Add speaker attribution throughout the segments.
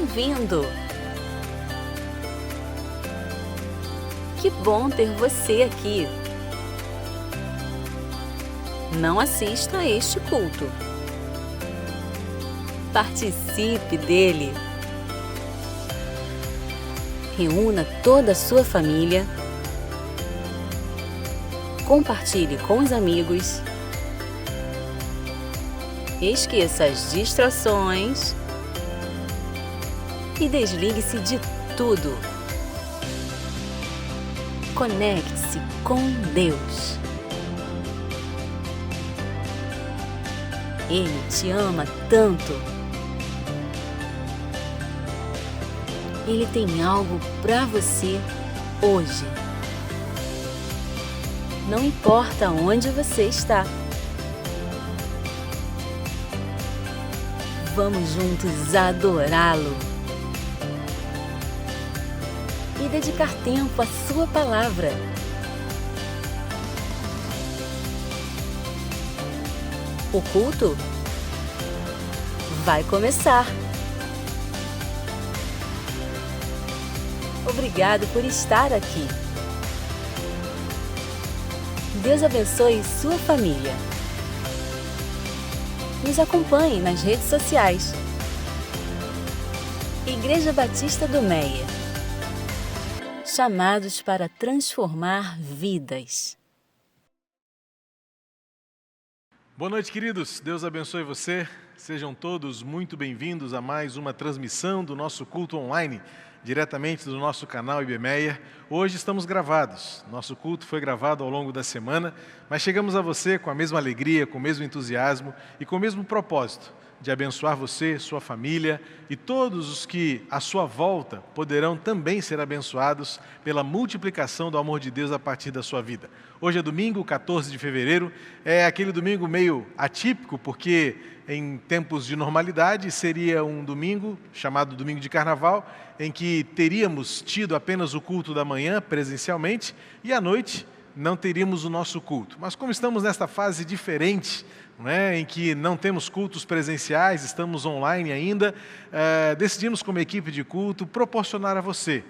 Speaker 1: bem-vindo! Que bom ter você aqui! Não assista a este culto. Participe dele. Reúna toda a sua família. Compartilhe com os amigos. Esqueça as distrações. E desligue-se de tudo. Conecte-se com Deus. Ele te ama tanto. Ele tem algo para você hoje. Não importa onde você está. Vamos juntos adorá-lo e dedicar tempo à sua palavra. O culto vai começar. Obrigado por estar aqui. Deus abençoe sua família. Nos acompanhe nas redes sociais. Igreja Batista do Meia. Chamados para transformar vidas.
Speaker 2: Boa noite, queridos. Deus abençoe você. Sejam todos muito bem-vindos a mais uma transmissão do nosso culto online, diretamente do nosso canal IBMeia. Hoje estamos gravados. Nosso culto foi gravado ao longo da semana, mas chegamos a você com a mesma alegria, com o mesmo entusiasmo e com o mesmo propósito de abençoar você, sua família e todos os que à sua volta poderão também ser abençoados pela multiplicação do amor de Deus a partir da sua vida. Hoje é domingo, 14 de fevereiro, é aquele domingo meio atípico, porque em tempos de normalidade seria um domingo, chamado domingo de carnaval, em que teríamos tido apenas o culto da manhã presencialmente e à noite não teríamos o nosso culto. Mas como estamos nesta fase diferente, em que não temos cultos presenciais, estamos online ainda, decidimos como equipe de culto proporcionar a você,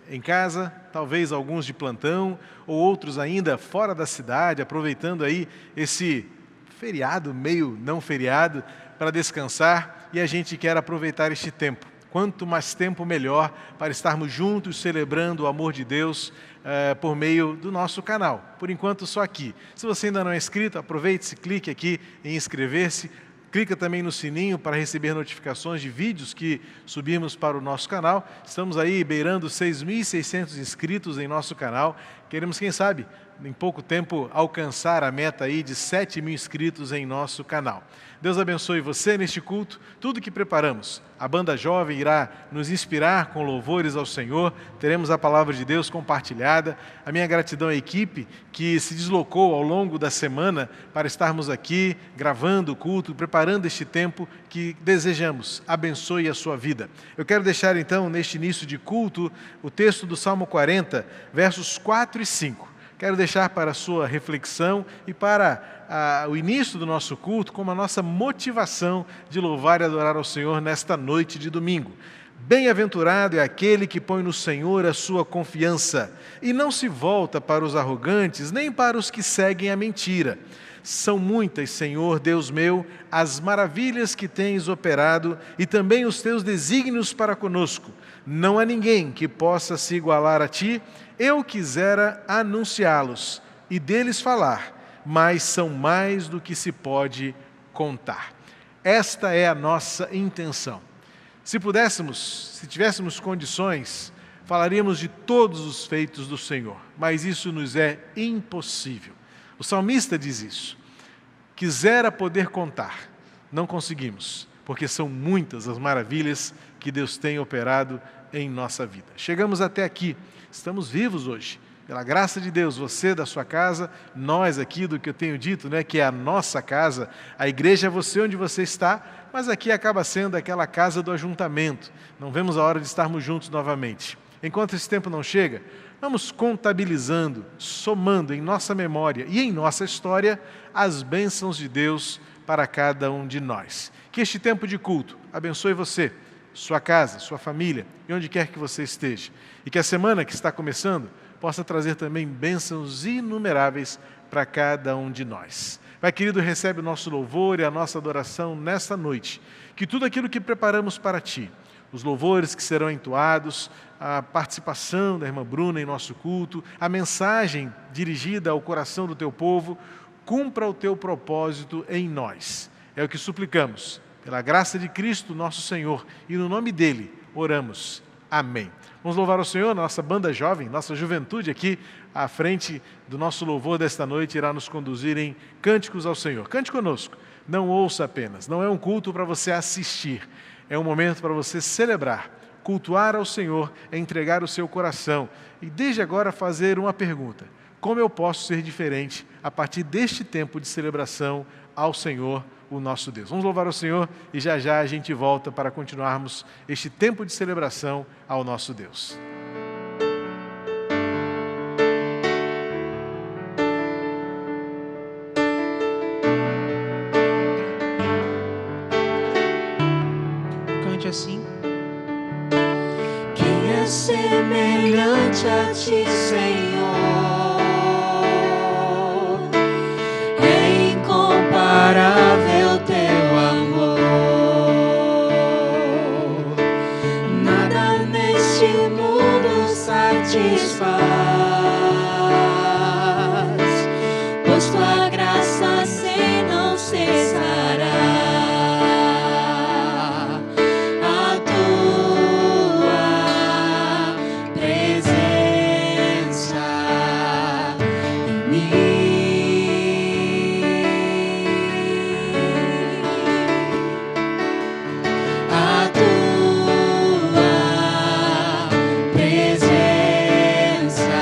Speaker 2: em casa, talvez alguns de plantão, ou outros ainda fora da cidade, aproveitando aí esse feriado, meio não feriado, para descansar, e a gente quer aproveitar este tempo. Quanto mais tempo, melhor, para estarmos juntos celebrando o amor de Deus por meio do nosso canal. Por enquanto, só aqui. Se você ainda não é inscrito, aproveite-se, clique aqui em inscrever-se. Clica também no sininho para receber notificações de vídeos que subimos para o nosso canal. Estamos aí beirando 6.600 inscritos em nosso canal. Queremos, quem sabe, em pouco tempo, alcançar a meta aí de 7.000 inscritos em nosso canal. Deus abençoe você neste culto, tudo que preparamos. A banda jovem irá nos inspirar com louvores ao Senhor, teremos a palavra de Deus compartilhada. A minha gratidão à equipe que se deslocou ao longo da semana para estarmos aqui gravando o culto, preparando este tempo que desejamos. Abençoe a sua vida. Eu quero deixar então, neste início de culto, o texto do Salmo 40, versos 4 e 5. Quero deixar para a sua reflexão e para o início do nosso culto como a nossa motivação de louvar e adorar ao Senhor nesta noite de domingo. Bem-aventurado é aquele que põe no Senhor a sua confiança e não se volta para os arrogantes, nem para os que seguem a mentira. São muitas, Senhor, Deus meu, as maravilhas que tens operado e também os teus desígnios para conosco. Não há ninguém que possa se igualar a ti. Eu quisera anunciá-los e deles falar, mas são mais do que se pode contar. Esta é a nossa intenção. Se pudéssemos, se tivéssemos condições, falaríamos de todos os feitos do Senhor, mas isso nos é impossível. O salmista diz isso. Quisera poder contar, não conseguimos, porque são muitas as maravilhas que Deus tem operado em nossa vida. Chegamos até aqui, estamos vivos hoje, pela graça de Deus, você da sua casa, nós aqui do que eu tenho dito, que é a nossa casa, a igreja é você onde você está, mas aqui acaba sendo aquela casa do ajuntamento, não vemos a hora de estarmos juntos novamente. Enquanto esse tempo não chega, vamos contabilizando, somando em nossa memória e em nossa história as bênçãos de Deus para cada um de nós. Que este tempo de culto abençoe você, sua casa, sua família e onde quer que você esteja. E que a semana que está começando possa trazer também bênçãos inumeráveis para cada um de nós. Pai querido, recebe o nosso louvor e a nossa adoração nesta noite. Que tudo aquilo que preparamos para Ti, os louvores que serão entoados, a participação da irmã Bruna em nosso culto, a mensagem dirigida ao coração do Teu povo, cumpra o Teu propósito em nós. É o que suplicamos, pela graça de Cristo, nosso Senhor, e no nome dEle oramos. Amém. Vamos louvar o Senhor, nossa banda jovem, nossa juventude aqui à frente do nosso louvor desta noite irá nos conduzir em cânticos ao Senhor. Cante conosco, não ouça apenas, não é um culto para você assistir, é um momento para você celebrar, cultuar ao Senhor, entregar o seu coração e desde agora fazer uma pergunta: como eu posso ser diferente a partir deste tempo de celebração ao Senhor, o nosso Deus? Vamos louvar o Senhor e já já a gente volta para continuarmos este tempo de celebração ao nosso Deus.
Speaker 3: Cante assim.
Speaker 4: Quem é semelhante a Ti, Senhor? É incomparável Teu amor. Nada neste mundo satisfaz, pois Tua graça sem não cessará. Presença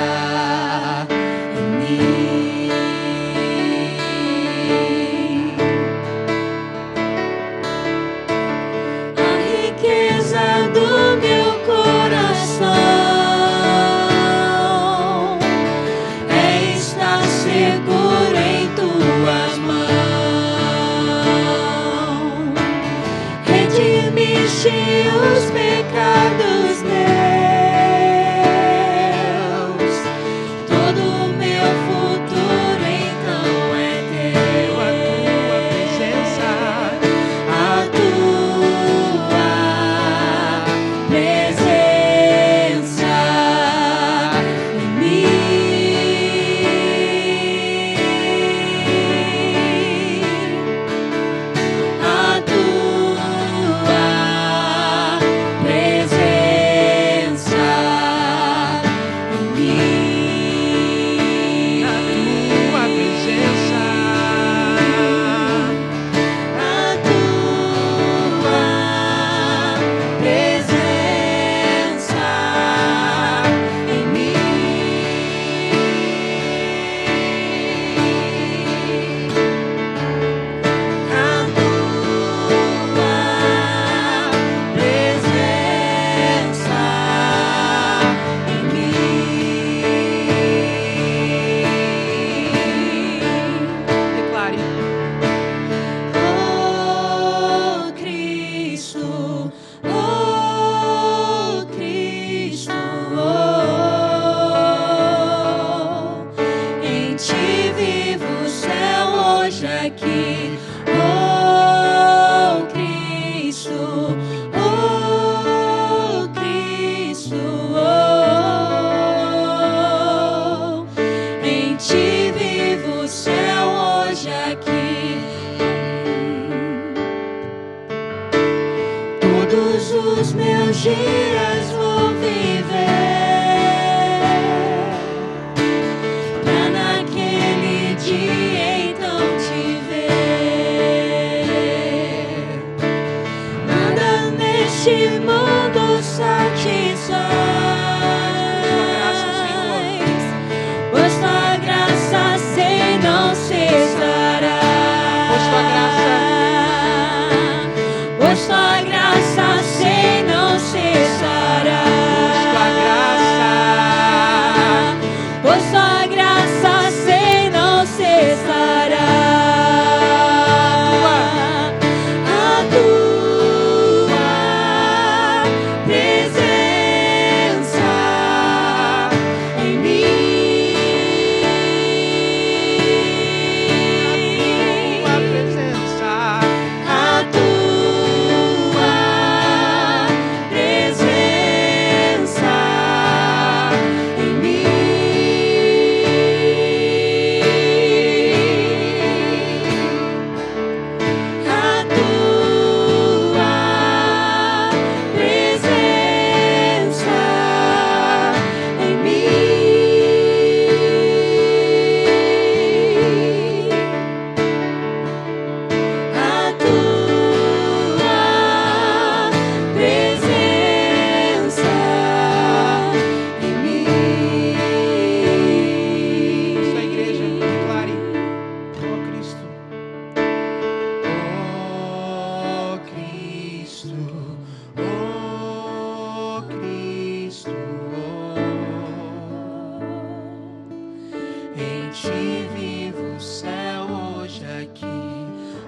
Speaker 4: Em ti vivo o céu hoje aqui.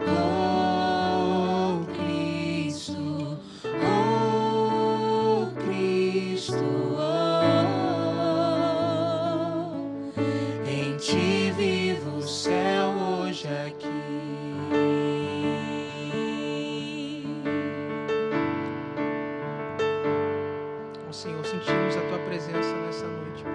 Speaker 4: Oh Cristo, oh Cristo, oh. Em ti vivo o céu hoje aqui.
Speaker 3: Ó Senhor, sentimos a tua presença nessa noite, Pai.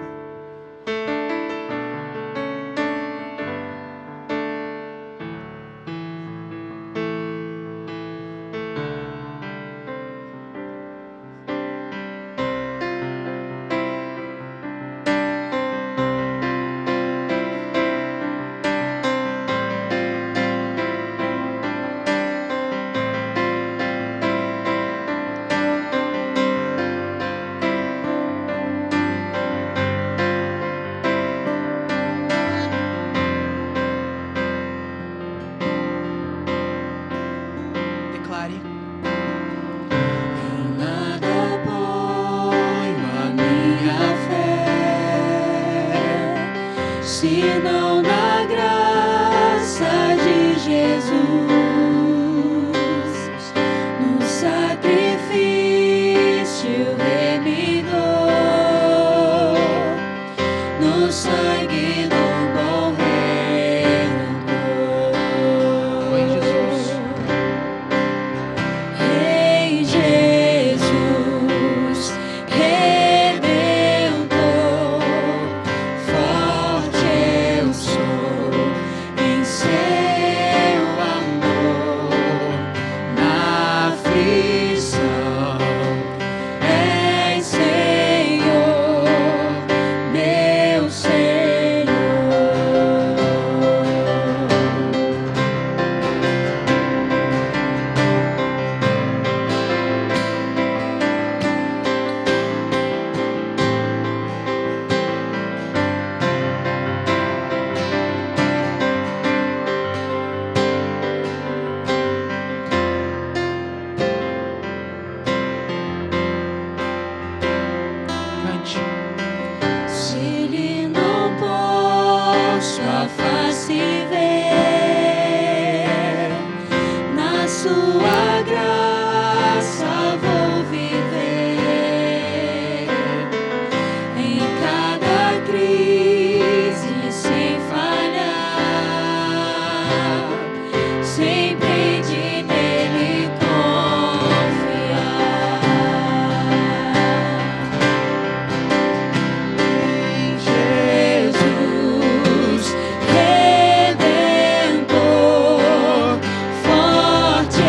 Speaker 3: Declare.
Speaker 4: Em nada ponho a minha fé, senão na graça de Jesus, no sacrifício remidor, no sangue do bom Redentor.
Speaker 3: Ó, em Jesus.
Speaker 4: Em Jesus, Redentor, forte eu sou em seu amor, na aflição, és Senhor, meu Senhor.
Speaker 3: Cante.
Speaker 4: Se lhe não posso a face ver, na sua graça vou viver. Em cada crise sem falhar, sempre de nele confiar. Em Jesus, Redentor, forte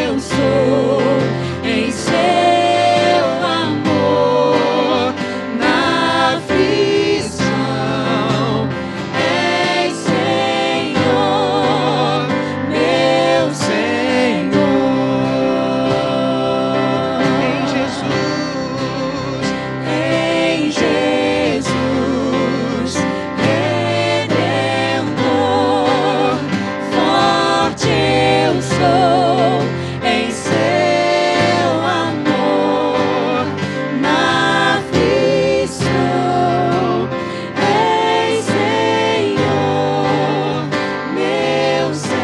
Speaker 4: eu sou em seu amor, na aflição, és Senhor, meu Senhor.
Speaker 3: Em Jesus.
Speaker 4: Em Jesus, Redentor, forte eu sou em seu amor, na aflição, és Senhor, meu Senhor.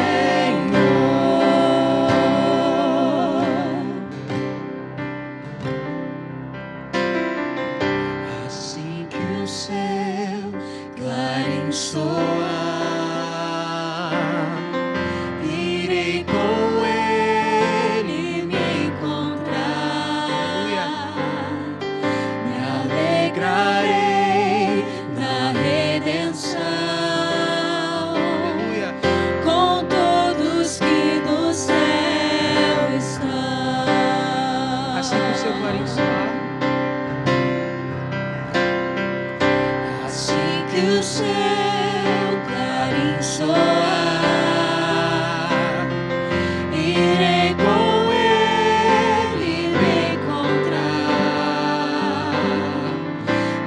Speaker 4: Assim que o céu clarim soar, irei com ele me encontrar. Me alegrarei na redenção,
Speaker 3: Aleluia.
Speaker 4: com todos que no céu estão.
Speaker 3: Assim que o seu clarim soar,
Speaker 4: Assim que o céu clarim soar, irei com ele me encontrar.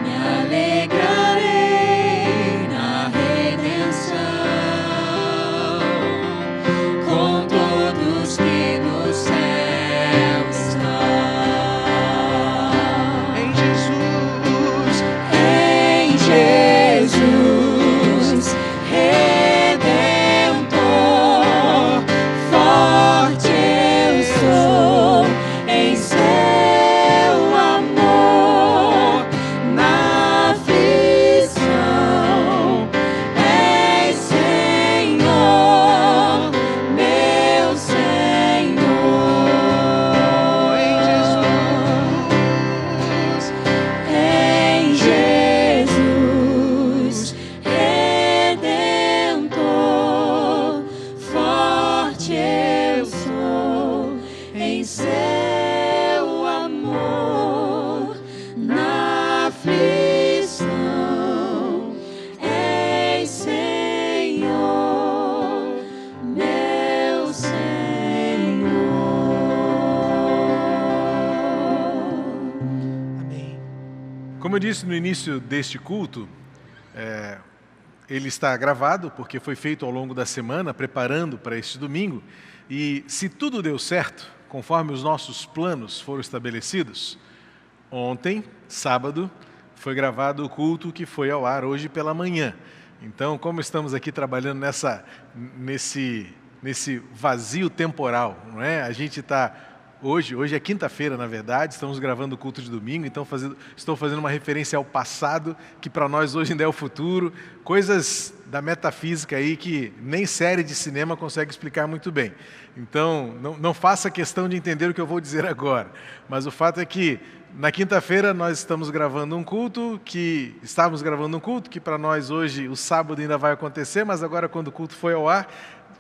Speaker 4: Me alegrarei na redenção, com todos que no céu estão.
Speaker 3: em Jesus.
Speaker 4: Em Jesus,
Speaker 2: Como eu disse no início deste culto, ele está gravado porque foi feito ao longo da semana, preparando para este domingo. E se tudo deu certo, conforme os nossos planos foram estabelecidos, ontem, sábado, foi gravado o culto que foi ao ar hoje pela manhã. Então, como estamos aqui trabalhando nesse vazio temporal, não é? A gente está hoje é quinta-feira, na verdade, estamos gravando o culto de domingo, então estou fazendo uma referência ao passado, que para nós hoje ainda é o futuro, coisas da metafísica aí que nem série de cinema consegue explicar muito bem. Então, não faça questão de entender o que eu vou dizer agora, mas o fato é que na quinta-feira nós estávamos gravando um culto que para nós hoje, o sábado ainda vai acontecer, mas agora quando o culto foi ao ar,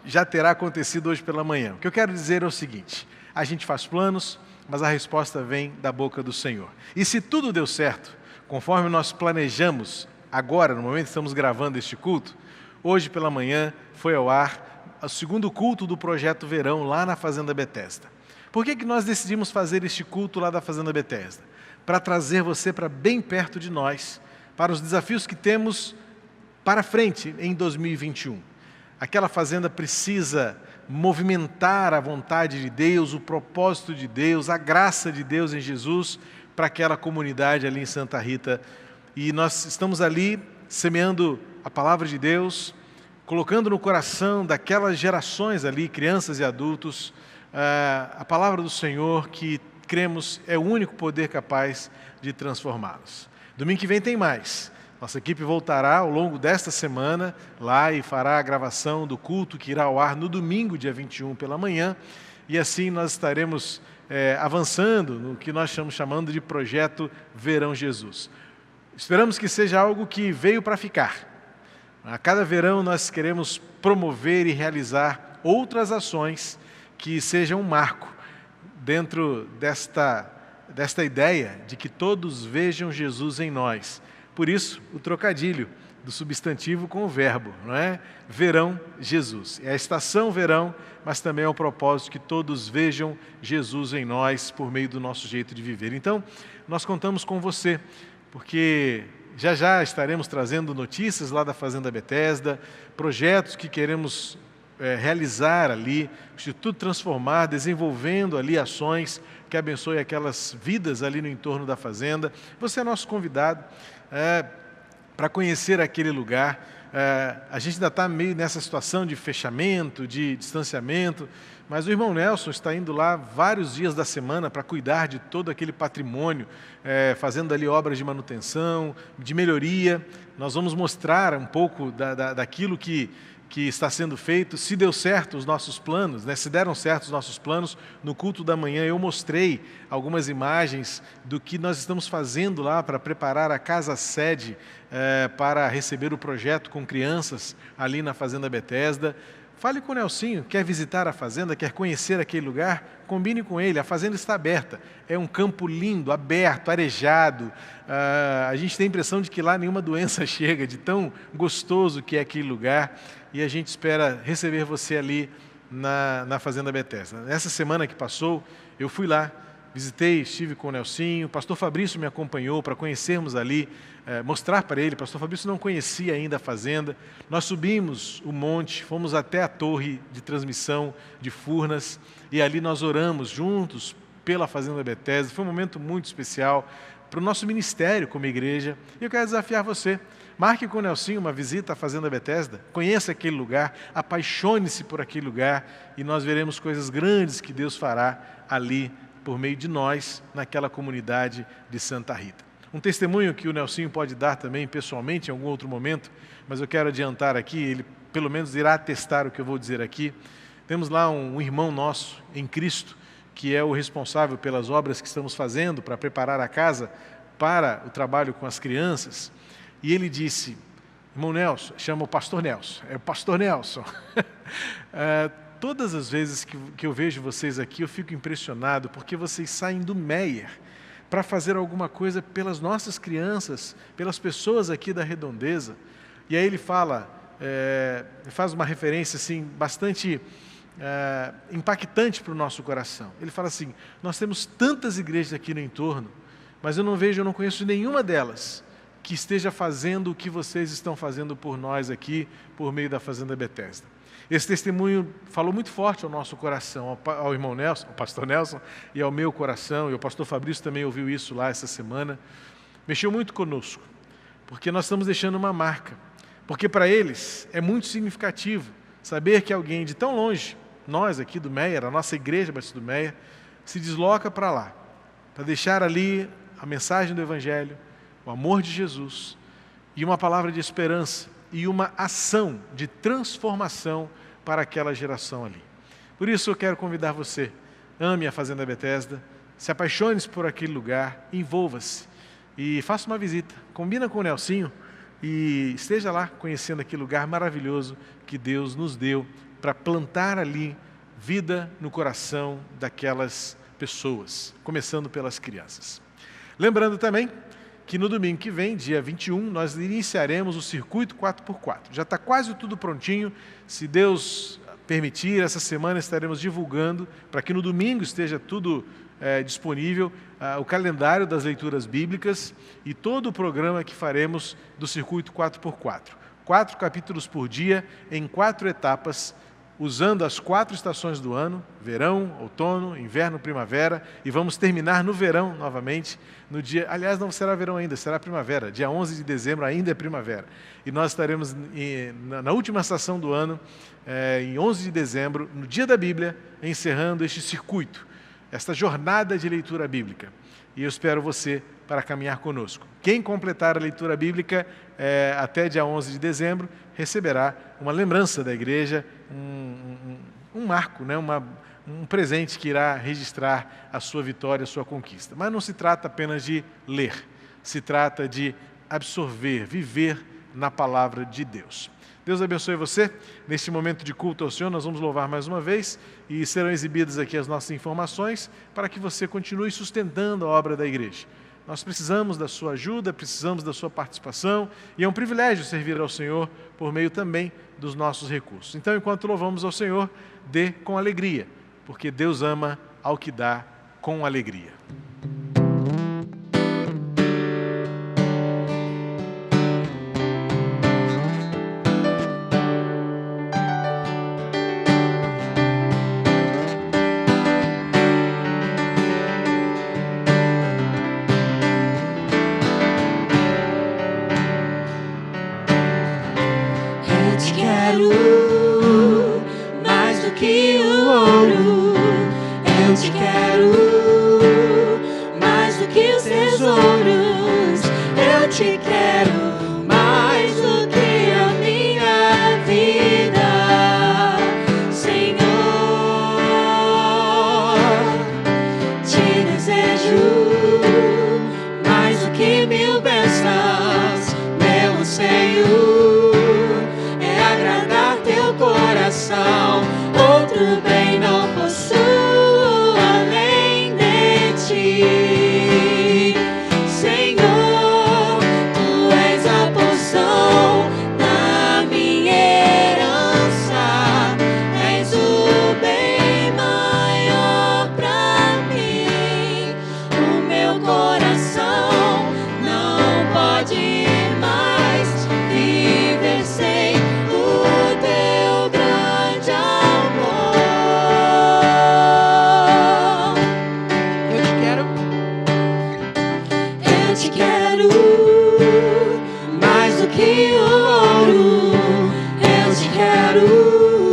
Speaker 2: já terá acontecido hoje pela manhã. O que eu quero dizer é o seguinte: a gente faz planos, mas a resposta vem da boca do Senhor. E se tudo deu certo, conforme nós planejamos, agora, no momento que estamos gravando este culto, hoje pela manhã foi ao ar o segundo culto do Projeto Verão, lá na Fazenda Betesda. Por que nós decidimos fazer este culto lá da Fazenda Betesda? Para trazer você para bem perto de nós, para os desafios que temos para frente em 2021. Aquela fazenda precisa movimentar a vontade de Deus, o propósito de Deus, a graça de Deus em Jesus para aquela comunidade ali em Santa Rita. E nós estamos ali semeando a palavra de Deus, colocando no coração daquelas gerações ali, crianças e adultos, a palavra do Senhor, que cremos é o único poder capaz de transformá-los. Domingo que vem tem mais. Nossa equipe voltará ao longo desta semana lá e fará a gravação do culto que irá ao ar no domingo, dia 21, pela manhã. E assim nós estaremos avançando no que nós estamos chamando de Projeto Verão Jesus. Esperamos que seja algo que veio para ficar. A cada verão nós queremos promover e realizar outras ações que sejam um marco dentro desta ideia de que todos vejam Jesus em nós. Por isso, o trocadilho do substantivo com o verbo, não é? Verão, Jesus. É a estação verão, mas também é o propósito que todos vejam Jesus em nós por meio do nosso jeito de viver. Então, nós contamos com você, porque já estaremos trazendo notícias lá da Fazenda Betesda, projetos que queremos realizar ali, o Instituto Transformar, desenvolvendo ali ações que abençoem aquelas vidas ali no entorno da fazenda. Você é nosso convidado para conhecer aquele lugar. A gente ainda está meio nessa situação de fechamento, de distanciamento, mas o irmão Nelson está indo lá vários dias da semana para cuidar de todo aquele patrimônio, fazendo ali obras de manutenção, de melhoria. Nós vamos mostrar um pouco daquilo que está sendo feito. Se deu certo os nossos planos, se deram certo os nossos planos, no culto da manhã eu mostrei algumas imagens do que nós estamos fazendo lá para preparar a casa-sede para receber o projeto com crianças ali na Fazenda Betesda. Fale com o Nelsinho, quer visitar a fazenda, quer conhecer aquele lugar, combine com ele, a fazenda está aberta, é um campo lindo, aberto, arejado, a gente tem a impressão de que lá nenhuma doença chega, de tão gostoso que é aquele lugar, e a gente espera receber você ali na Fazenda Betesda. Nessa semana que passou, eu fui lá, visitei, estive com o Nelsinho, o pastor Fabrício me acompanhou para conhecermos ali, mostrar para ele. O pastor Fabrício não conhecia ainda a fazenda. Nós subimos o monte, fomos até a torre de transmissão de Furnas e ali nós oramos juntos pela Fazenda Betesda. Foi um momento muito especial para o nosso ministério como igreja. E eu quero desafiar você. Marque com o Nelsinho uma visita à Fazenda Betesda, conheça aquele lugar, apaixone-se por aquele lugar e nós veremos coisas grandes que Deus fará ali por meio de nós, naquela comunidade de Santa Rita. Um testemunho que o Nelsinho pode dar também pessoalmente em algum outro momento, mas eu quero adiantar aqui, ele pelo menos irá atestar o que eu vou dizer aqui. Temos lá um irmão nosso em Cristo, que é o responsável pelas obras que estamos fazendo para preparar a casa para o trabalho com as crianças, e ele disse: irmão Nelson, chama o pastor Nelson, é o pastor Nelson. Todas as vezes que eu vejo vocês aqui, eu fico impressionado, porque vocês saem do Meier para fazer alguma coisa pelas nossas crianças, pelas pessoas aqui da Redondeza. E aí ele fala, faz uma referência assim, bastante impactante para o nosso coração. Ele fala assim: nós temos tantas igrejas aqui no entorno, mas eu não conheço nenhuma delas que esteja fazendo o que vocês estão fazendo por nós aqui, por meio da Fazenda Bethesda. Esse testemunho falou muito forte ao nosso coração, ao irmão Nelson, ao pastor Nelson, e ao meu coração, e o pastor Fabrício também ouviu isso lá essa semana. Mexeu muito conosco, porque nós estamos deixando uma marca. Porque para eles é muito significativo saber que alguém de tão longe, nós aqui do Meier, a nossa igreja Batista do Meier, se desloca para lá, para deixar ali a mensagem do Evangelho, o amor de Jesus e uma palavra de esperança e uma ação de transformação para aquela geração ali. Por isso eu quero convidar você, ame a Fazenda Bethesda, se apaixone por aquele lugar, envolva-se e faça uma visita, combina com o Nelsinho e esteja lá conhecendo aquele lugar maravilhoso que Deus nos deu para plantar ali vida no coração daquelas pessoas, começando pelas crianças. Lembrando também que no domingo que vem, dia 21, nós iniciaremos o Circuito 4x4. Já está quase tudo prontinho. Se Deus permitir, essa semana estaremos divulgando, para que no domingo esteja tudo disponível, o calendário das leituras bíblicas e todo o programa que faremos do Circuito 4x4. 4 capítulos por dia, em 4 etapas, usando as 4 estações do ano, verão, outono, inverno, primavera, e vamos terminar no verão novamente, no dia, aliás, não será verão ainda, será primavera, dia 11 de dezembro ainda é primavera, e nós estaremos na última estação do ano, em 11 de dezembro, no dia da Bíblia, encerrando este circuito, esta jornada de leitura bíblica, e eu espero você para caminhar conosco. Quem completar a leitura bíblica até dia 11 de dezembro, receberá uma lembrança da igreja, um marco, né? Um presente que irá registrar a sua vitória, a sua conquista. Mas não se trata apenas de ler, se trata de absorver, viver na palavra de Deus. Deus abençoe você. Neste momento de culto ao Senhor, nós vamos louvar mais uma vez e serão exibidas aqui as nossas informações para que você continue sustentando a obra da igreja. Nós precisamos da sua ajuda, precisamos da sua participação e é um privilégio servir ao Senhor por meio também dos nossos recursos. Então, enquanto louvamos ao Senhor, dê com alegria, porque Deus ama ao que dá com alegria.
Speaker 4: Mais do que o ouro, eu te quero. Mais do que os tesouros, eu te quero. Mais do que a minha vida, Senhor. Te desejo mais do que 1000 bênçãos, meu anseio. Outro bem não possuo além de ti, Senhor. Tu és a porção da minha herança, és o bem maior pra mim. O meu coração não pode mais viver sem o teu grande amor. Eu te quero mais do que o ouro. Eu te quero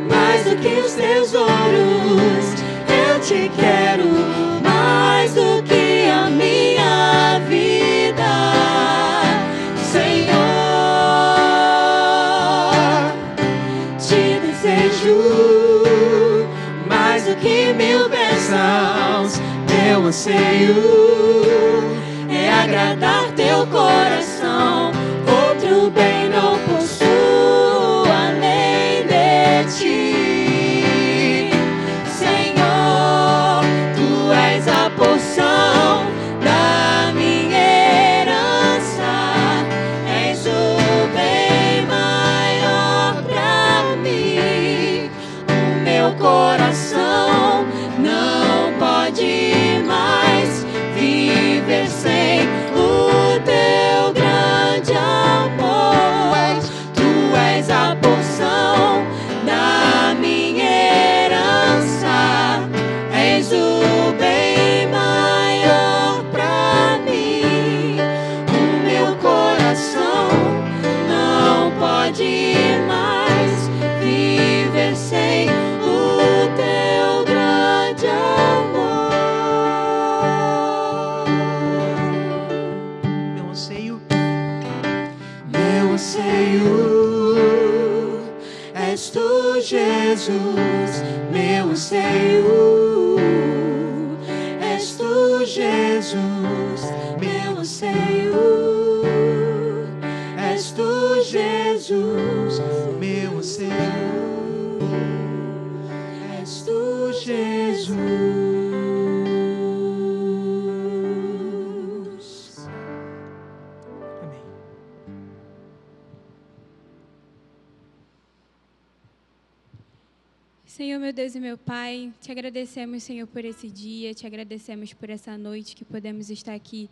Speaker 4: mais do que os tesouros. Eu te quero mais do que a minha vida, Senhor. Te desejo mais do que 1000 bênçãos. Meu anseio é agradar teu coração. Outro bem não possuo além de ti, Senhor. Tu és a porção da minha herança, és o bem maior pra mim. O meu coração não pode mais viver anseio, és tu, Jesus, meu anseio, és tu, Jesus, meu anseio, és tu, Jesus, meu anseio, és tu, Jesus.
Speaker 5: Senhor, meu Deus e meu Pai, te agradecemos, Senhor, por esse dia, te agradecemos por essa noite que podemos estar aqui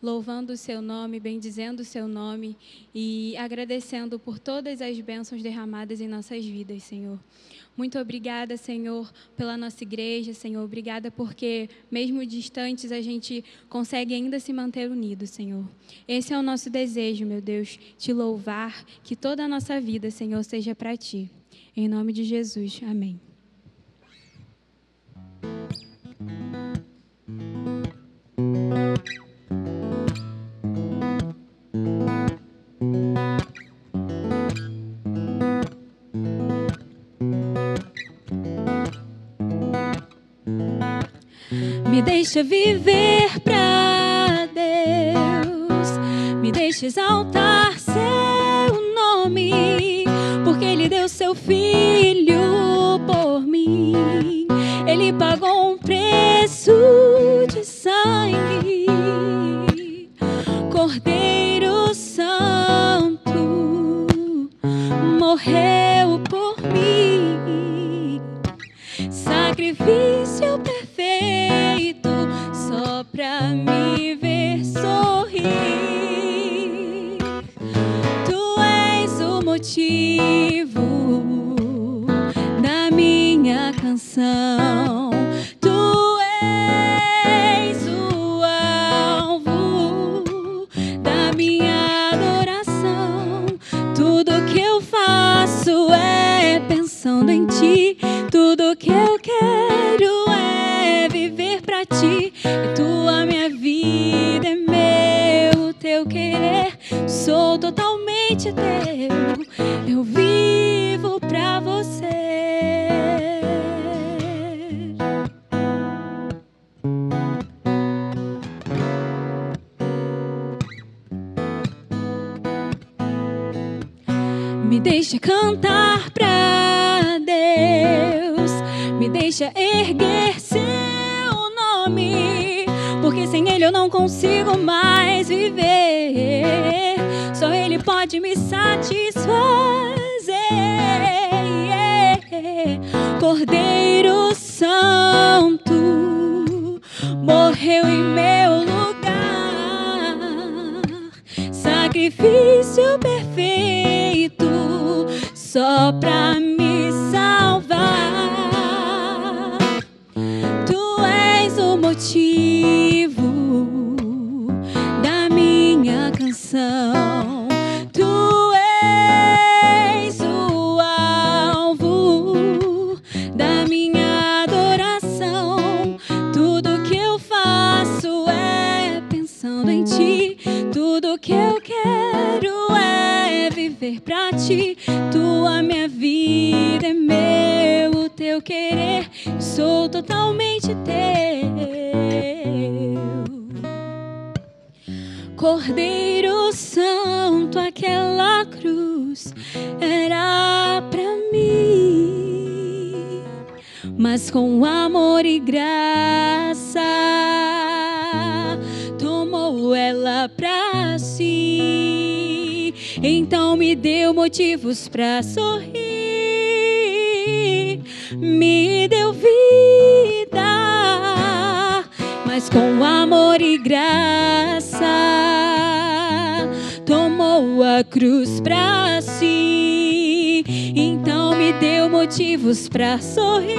Speaker 5: louvando o Seu nome, bendizendo o Seu nome e agradecendo por todas as bênçãos derramadas em nossas vidas, Senhor. Muito obrigada, Senhor, pela nossa igreja, Senhor. Obrigada porque, mesmo distantes, a gente consegue ainda se manter unido, Senhor. Esse é o nosso desejo, meu Deus, te louvar, que toda a nossa vida, Senhor, seja para Ti. Em nome de Jesus, amém. Me deixa viver pra Deus, me deixa exaltar seu nome, porque Ele deu seu Filho por mim. Ele pagou um preço de sangue, Cordeiro Santo, morreu por mim. Sacrifício perfeito, só pra me ver sorrir. Tu és o motivo da minha canção. Tu és o alvo da minha adoração. Tudo que eu faço é pensando em Ti. Tudo que eu quero é viver pra Ti. É Tua minha vida, é meu, Teu querer. Sou totalmente Teu, eu vivo pra Você. Me deixa cantar pra Deus, me deixa erguer seu nome, porque sem Ele eu não consigo mais viver. Só Ele pode me satisfazer. Cordeiro Santo, morreu em meu lugar. Sacrifício perfeito, só pra me salvar. Tu és o motivo da minha canção. Tu és o alvo da minha adoração. Tudo que eu faço é pensando em Ti. Tudo que eu quero é viver pra Ti. Tua minha vida é meu, o Teu querer. Sou totalmente Teu. Cordeiro Santo, aquela cruz era pra mim, mas com amor e graça tomou ela pra si. Então me deu motivos pra sorrir, me deu vida, mas com amor e graça tomou a cruz pra si. Então me deu motivos pra sorrir,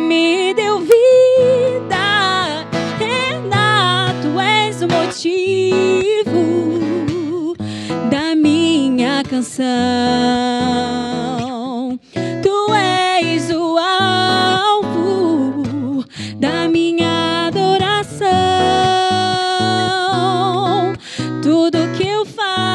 Speaker 5: me deu vida. Tu és o motivo da minha canção. Tu és o alvo da minha adoração. Tudo que eu faço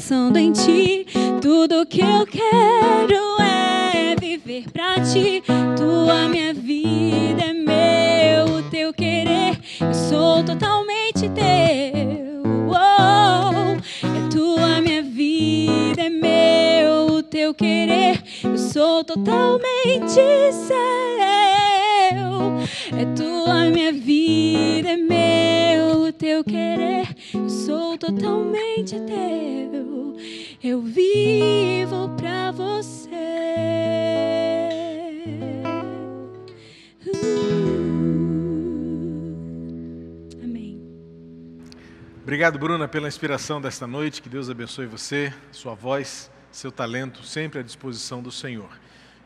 Speaker 5: pensando em ti. Tudo que eu quero é viver pra ti. Tua minha vida é meu, o teu querer. Eu sou totalmente teu. Oh, é tua minha vida é meu, o teu querer. Eu sou totalmente seu. É tua minha vida é meu, o teu querer. Eu sou totalmente teu. Eu vivo pra você. Amém.
Speaker 2: Obrigado, Bruna, pela inspiração desta noite. Que Deus abençoe você, sua voz, seu talento, sempre à disposição do Senhor.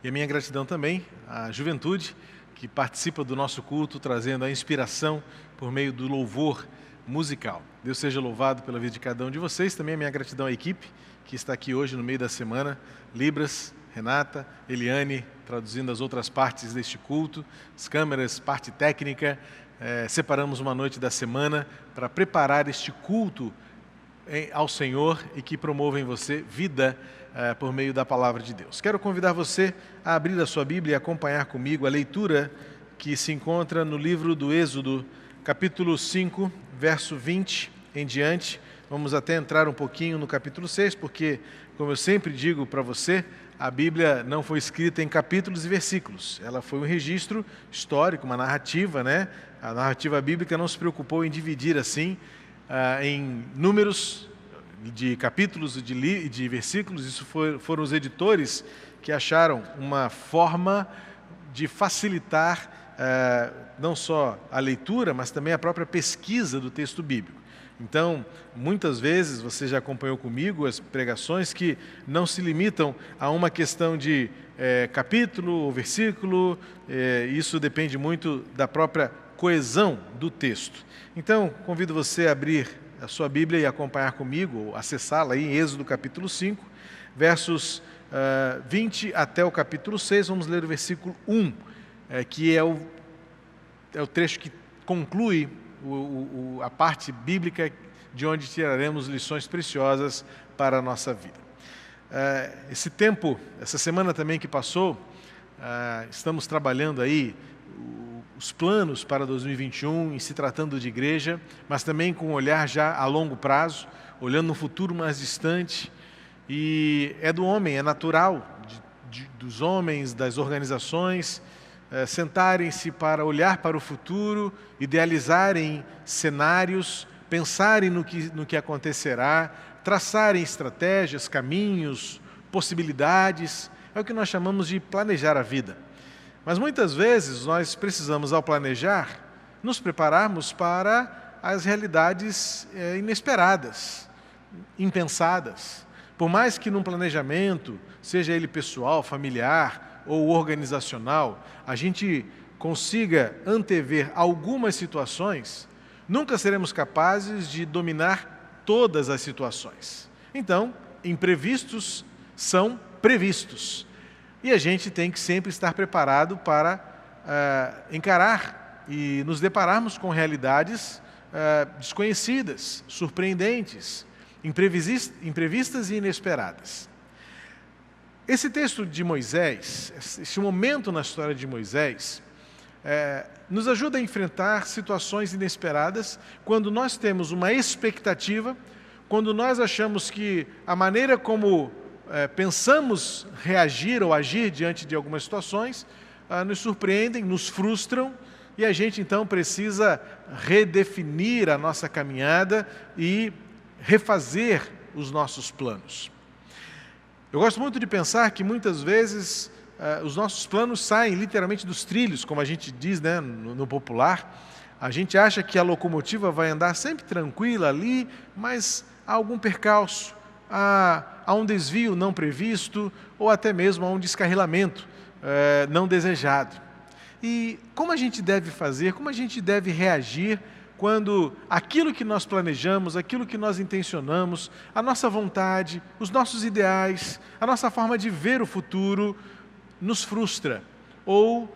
Speaker 2: E a minha gratidão também à juventude que participa do nosso culto, trazendo a inspiração por meio do louvor musical. Deus seja louvado pela vida de cada um de vocês. Também a minha gratidão à equipe que está aqui hoje no meio da semana, Libras, Renata, Eliane, traduzindo as outras partes deste culto, as câmeras, parte técnica. Separamos uma noite da semana para preparar este culto ao Senhor e que promova em você vida por meio da palavra de Deus. Quero convidar você a abrir a sua Bíblia e acompanhar comigo a leitura que se encontra no livro do Êxodo, capítulo 5, verso 20 em diante. Vamos até entrar um pouquinho no capítulo 6, porque, como eu sempre digo para você, a Bíblia não foi escrita em capítulos e versículos. Ela foi um registro histórico, uma narrativa, né? A narrativa bíblica não se preocupou em dividir assim em números de capítulos e de versículos. Isso foram os editores que acharam uma forma de facilitar não só a leitura, mas também a própria pesquisa do texto bíblico. Então, muitas vezes, você já acompanhou comigo as pregações que não se limitam a uma questão de capítulo ou versículo. Isso depende muito da própria coesão do texto. Então, convido você a abrir a sua Bíblia e acompanhar comigo, ou acessá-la aí em Êxodo capítulo 5, versos 20 até o capítulo 6. Vamos ler o versículo 1, que é o trecho que conclui a parte bíblica de onde tiraremos lições preciosas para a nossa vida. Esse tempo, essa semana também que passou, estamos trabalhando aí os planos para 2021 em se tratando de igreja, mas também com um olhar já a longo prazo, olhando no futuro mais distante. E é do homem, é natural dos homens, das organizações, sentarem-se para olhar para o futuro, idealizarem cenários, pensarem no que acontecerá, traçarem estratégias, caminhos, possibilidades. É o que nós chamamos de planejar a vida. Mas muitas vezes nós precisamos, ao planejar, nos prepararmos para as realidades inesperadas, impensadas. Por mais que num planejamento, seja ele pessoal, familiar ou organizacional, a gente consiga antever algumas situações, nunca seremos capazes de dominar todas as situações. Então, imprevistos são previstos. E a gente tem que sempre estar preparado para encarar e nos depararmos com realidades desconhecidas, surpreendentes, imprevistas e inesperadas. Esse texto de Moisés, esse momento na história de Moisés, nos ajuda a enfrentar situações inesperadas quando nós temos uma expectativa, quando nós achamos que a maneira como pensamos reagir ou agir diante de algumas situações nos surpreendem, nos frustram, e a gente então precisa redefinir a nossa caminhada e refazer os nossos planos. Eu gosto muito de pensar que muitas vezes os nossos planos saem literalmente dos trilhos, como a gente diz, né, no popular. A gente acha que a locomotiva vai andar sempre tranquila ali, mas há algum percalço, há um desvio não previsto ou até mesmo há um descarrilamento não desejado. E como a gente deve fazer, como a gente deve reagir quando aquilo que nós planejamos, aquilo que nós intencionamos, a nossa vontade, os nossos ideais, a nossa forma de ver o futuro nos frustra ou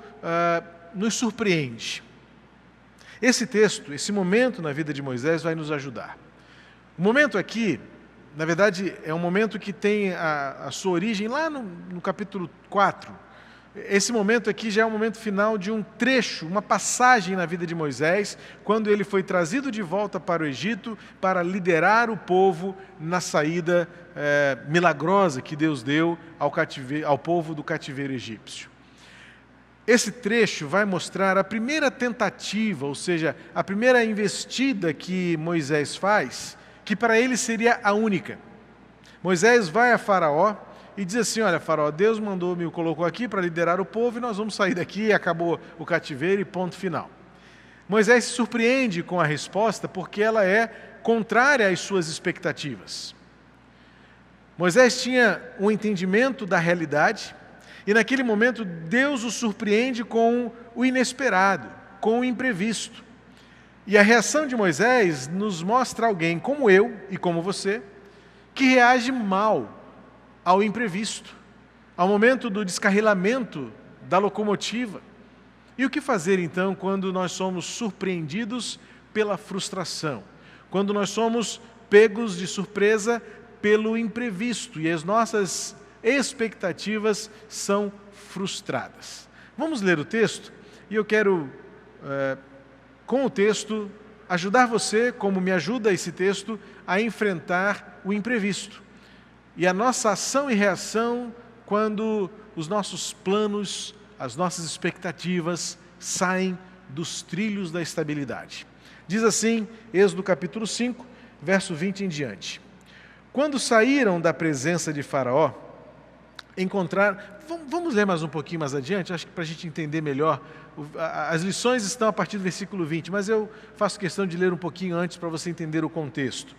Speaker 2: nos surpreende? Esse texto, esse momento na vida de Moisés vai nos ajudar. O momento aqui na verdade, é um momento que tem a sua origem lá no capítulo 4. Esse momento aqui já é o momento final de um trecho, uma passagem na vida de Moisés, quando ele foi trazido de volta para o Egito para liderar o povo na saída milagrosa que Deus deu ao povo do cativeiro egípcio. Esse trecho vai mostrar a primeira tentativa, ou seja, a primeira investida que Moisés faz, que para ele seria a única. Moisés vai a Faraó e diz assim: olha, Faraó, Deus me colocou aqui para liderar o povo e nós vamos sair daqui, acabou o cativeiro e ponto final. Moisés se surpreende com a resposta porque ela é contrária às suas expectativas. Moisés tinha um entendimento da realidade e naquele momento Deus o surpreende com o inesperado, com o imprevisto. E a reação de Moisés nos mostra alguém como eu e como você, que reage mal ao imprevisto, ao momento do descarrilamento da locomotiva. E o que fazer então quando nós somos surpreendidos pela frustração? Quando nós somos pegos de surpresa pelo imprevisto e as nossas expectativas são frustradas. Vamos ler o texto e eu quero, com o texto, ajudar você, como me ajuda esse texto, a enfrentar o imprevisto. E a nossa ação e reação quando os nossos planos, as nossas expectativas saem dos trilhos da estabilidade. Diz assim, Êxodo capítulo 5, verso 20 em diante. Quando saíram da presença de Faraó, encontraram... Vamos ler mais um pouquinho mais adiante, acho que para a gente entender melhor. As lições estão a partir do versículo 20, mas eu faço questão de ler um pouquinho antes para você entender o contexto.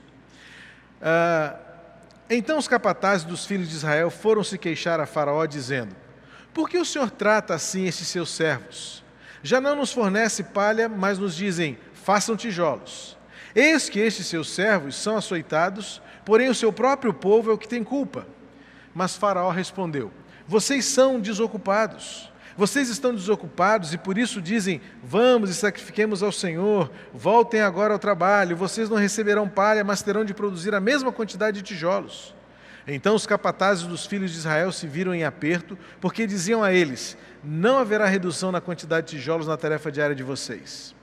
Speaker 2: Então os capatazes dos filhos de Israel foram se queixar a Faraó, dizendo: por que o Senhor trata assim estes seus servos? Já não nos fornece palha, mas nos dizem: façam tijolos. Eis que estes seus servos são açoitados, porém o seu próprio povo é o que tem culpa. Mas Faraó respondeu: vocês são desocupados. Vocês estão desocupados e por isso dizem: vamos e sacrifiquemos ao Senhor, voltem agora ao trabalho, vocês não receberão palha, mas terão de produzir a mesma quantidade de tijolos. Então os capatazes dos filhos de Israel se viram em aperto, porque diziam a eles: não haverá redução na quantidade de tijolos na tarefa diária de vocês.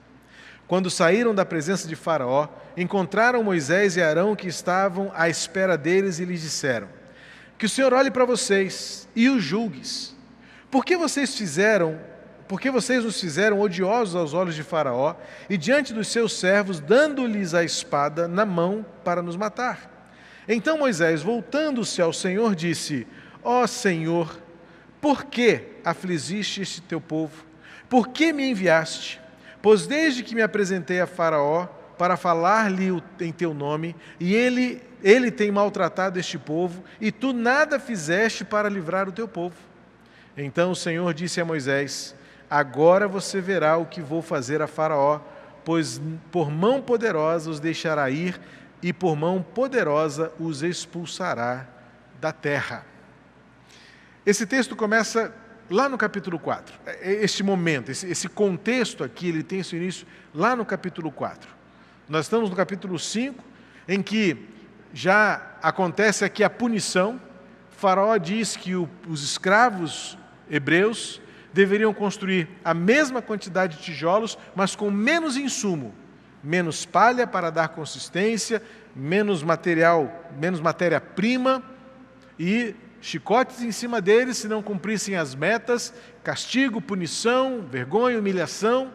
Speaker 2: Quando saíram da presença de Faraó, encontraram Moisés e Arão que estavam à espera deles e lhes disseram: que o Senhor olhe para vocês e os julgues. Por que vocês nos fizeram odiosos aos olhos de Faraó e diante dos seus servos, dando-lhes a espada na mão para nos matar? Então Moisés, voltando-se ao Senhor, disse: ó Senhor, por que afligiste este teu povo? Por que me enviaste? Pois desde que me apresentei a Faraó para falar-lhe em teu nome, e ele tem maltratado este povo, e tu nada fizeste para livrar o teu povo. Então o Senhor disse a Moisés: agora você verá o que vou fazer a Faraó, pois por mão poderosa os deixará ir, e por mão poderosa os expulsará da terra. Esse texto começa lá no capítulo 4. Este momento, esse contexto aqui, ele tem seu início lá no capítulo 4. Nós estamos no capítulo 5, em que já acontece aqui a punição. Faraó diz que os escravos hebreus deveriam construir a mesma quantidade de tijolos, mas com menos insumo, menos palha para dar consistência, menos matéria-prima e chicotes em cima deles se não cumprissem as metas, castigo, punição, vergonha, humilhação.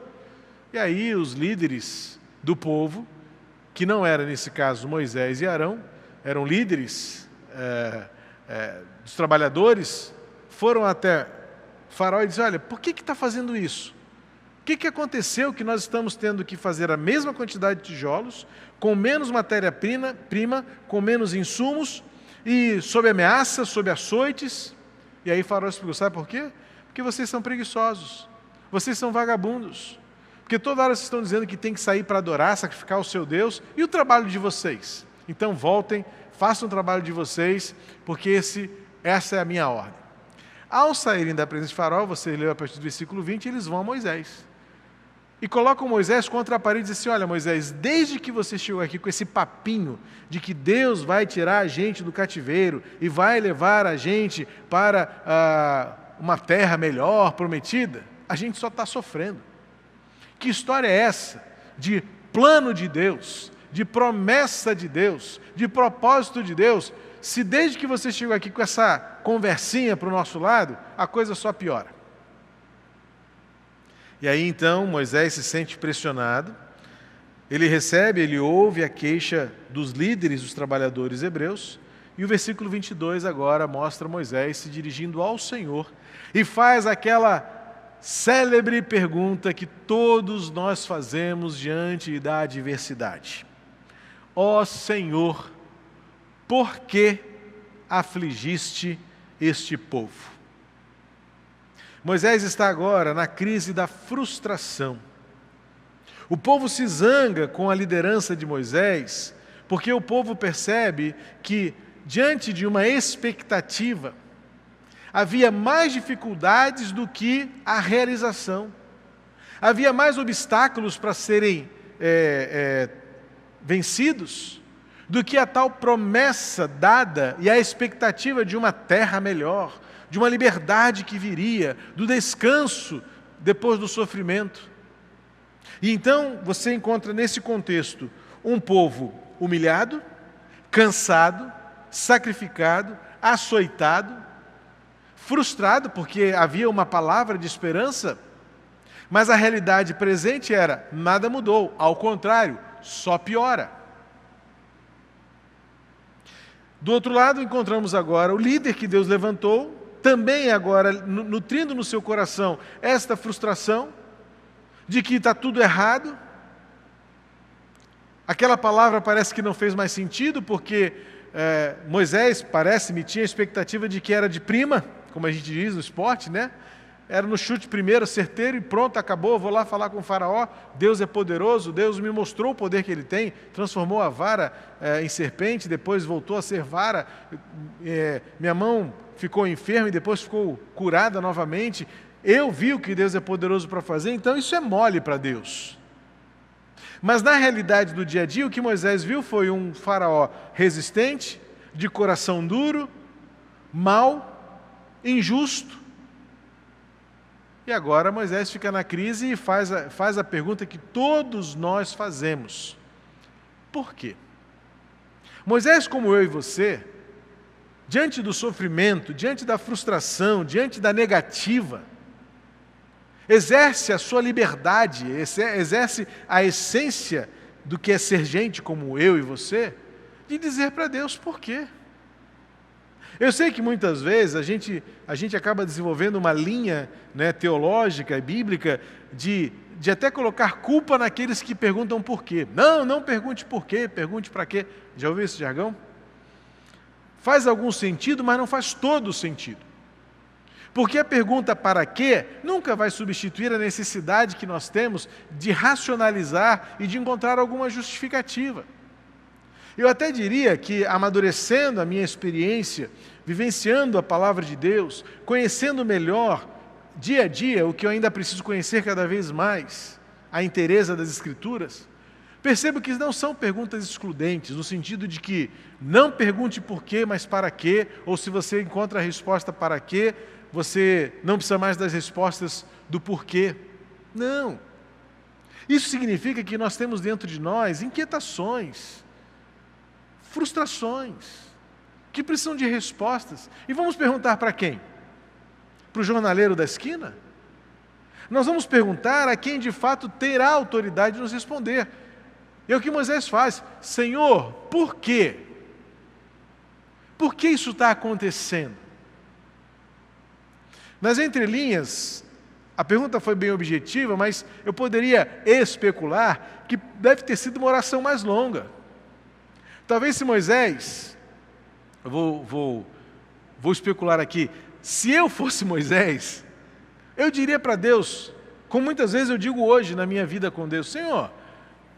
Speaker 2: E aí os líderes do povo, que não era nesse caso Moisés e Arão, eram líderes dos trabalhadores, foram até Faraó e disseram: olha, por que está fazendo isso? O que aconteceu que nós estamos tendo que fazer a mesma quantidade de tijolos, com menos matéria-prima, com menos insumos, e sob ameaça, sob açoites? E aí Faraó explicou: sabe por quê? Porque vocês são preguiçosos, vocês são vagabundos, porque toda hora vocês estão dizendo que tem que sair para adorar, sacrificar o seu Deus, e o trabalho de vocês? Então voltem, façam o trabalho de vocês, porque essa é a minha ordem. Ao saírem da presença de Faraó, você leu a partir do versículo 20, eles vão a Moisés. e colocam Moisés contra a parede e dizem assim: olha, Moisés, desde que você chegou aqui com esse papinho de que Deus vai tirar a gente do cativeiro e vai levar a gente para uma terra melhor, prometida, a gente só está sofrendo. Que história é essa de plano de Deus, de promessa de Deus, de propósito de Deus, se desde que você chegou aqui com essa conversinha para o nosso lado, a coisa só piora? E aí então Moisés se sente pressionado, ele ouve a queixa dos líderes dos trabalhadores hebreus, e o versículo 22 agora mostra Moisés se dirigindo ao Senhor e faz aquela célebre pergunta que todos nós fazemos diante da adversidade: ó Senhor, por que afligiste este povo? Moisés está agora na crise da frustração. O povo se zanga com a liderança de Moisés, porque o povo percebe que, diante de uma expectativa, havia mais dificuldades do que a realização. Havia mais obstáculos para serem vencidos do que a tal promessa dada e a expectativa de uma terra melhor, de uma liberdade que viria, do descanso depois do sofrimento. E então você encontra nesse contexto um povo humilhado, cansado, sacrificado, açoitado, frustrado porque havia uma palavra de esperança, mas a realidade presente era: nada mudou, ao contrário, só piora. Do outro lado, encontramos agora o líder que Deus levantou, também agora nutrindo no seu coração esta frustração de que está tudo errado. Aquela palavra parece que não fez mais sentido, porque Moisés, parece-me, tinha a expectativa de que era de prima, como a gente diz no esporte, né? Era no chute primeiro, certeiro, e pronto, acabou, vou lá falar com o faraó, Deus é poderoso, Deus me mostrou o poder que ele tem, transformou a vara em serpente, depois voltou a ser vara, minha mão ficou enferma e depois ficou curada novamente, eu vi o que Deus é poderoso para fazer, então isso é mole para Deus. Mas na realidade do dia a dia, o que Moisés viu foi um faraó resistente, de coração duro, mau, injusto. E agora Moisés fica na crise e faz a pergunta que todos nós fazemos: por quê? Moisés, como eu e você, diante do sofrimento, diante da frustração, diante da negativa, exerce a sua liberdade, exerce a essência do que é ser gente como eu e você, de dizer para Deus por quê. Eu sei que muitas vezes a gente acaba desenvolvendo uma linha, né, teológica e bíblica de até colocar culpa naqueles que perguntam por quê. Não pergunte por quê, pergunte para quê. Já ouviu esse jargão? Faz algum sentido, mas não faz todo sentido. Porque a pergunta para quê nunca vai substituir a necessidade que nós temos de racionalizar e de encontrar alguma justificativa. Eu até diria que, amadurecendo a minha experiência, vivenciando a palavra de Deus, conhecendo melhor, dia a dia, o que eu ainda preciso conhecer cada vez mais, a inteireza das Escrituras, percebo que não são perguntas excludentes, no sentido de que não pergunte por quê, mas para quê, ou se você encontra a resposta para quê, você não precisa mais das respostas do porquê. Não. Isso significa que nós temos dentro de nós inquietações, frustrações, que precisam de respostas. E vamos perguntar para quem? Para o jornaleiro da esquina? Nós vamos perguntar a quem de fato terá autoridade de nos responder. E é o que Moisés faz: Senhor, por quê? Por que isso está acontecendo? Nas entrelinhas, a pergunta foi bem objetiva, mas eu poderia especular que deve ter sido uma oração mais longa. Talvez se Moisés, eu vou especular aqui, se eu fosse Moisés, eu diria para Deus, como muitas vezes eu digo hoje na minha vida com Deus: Senhor,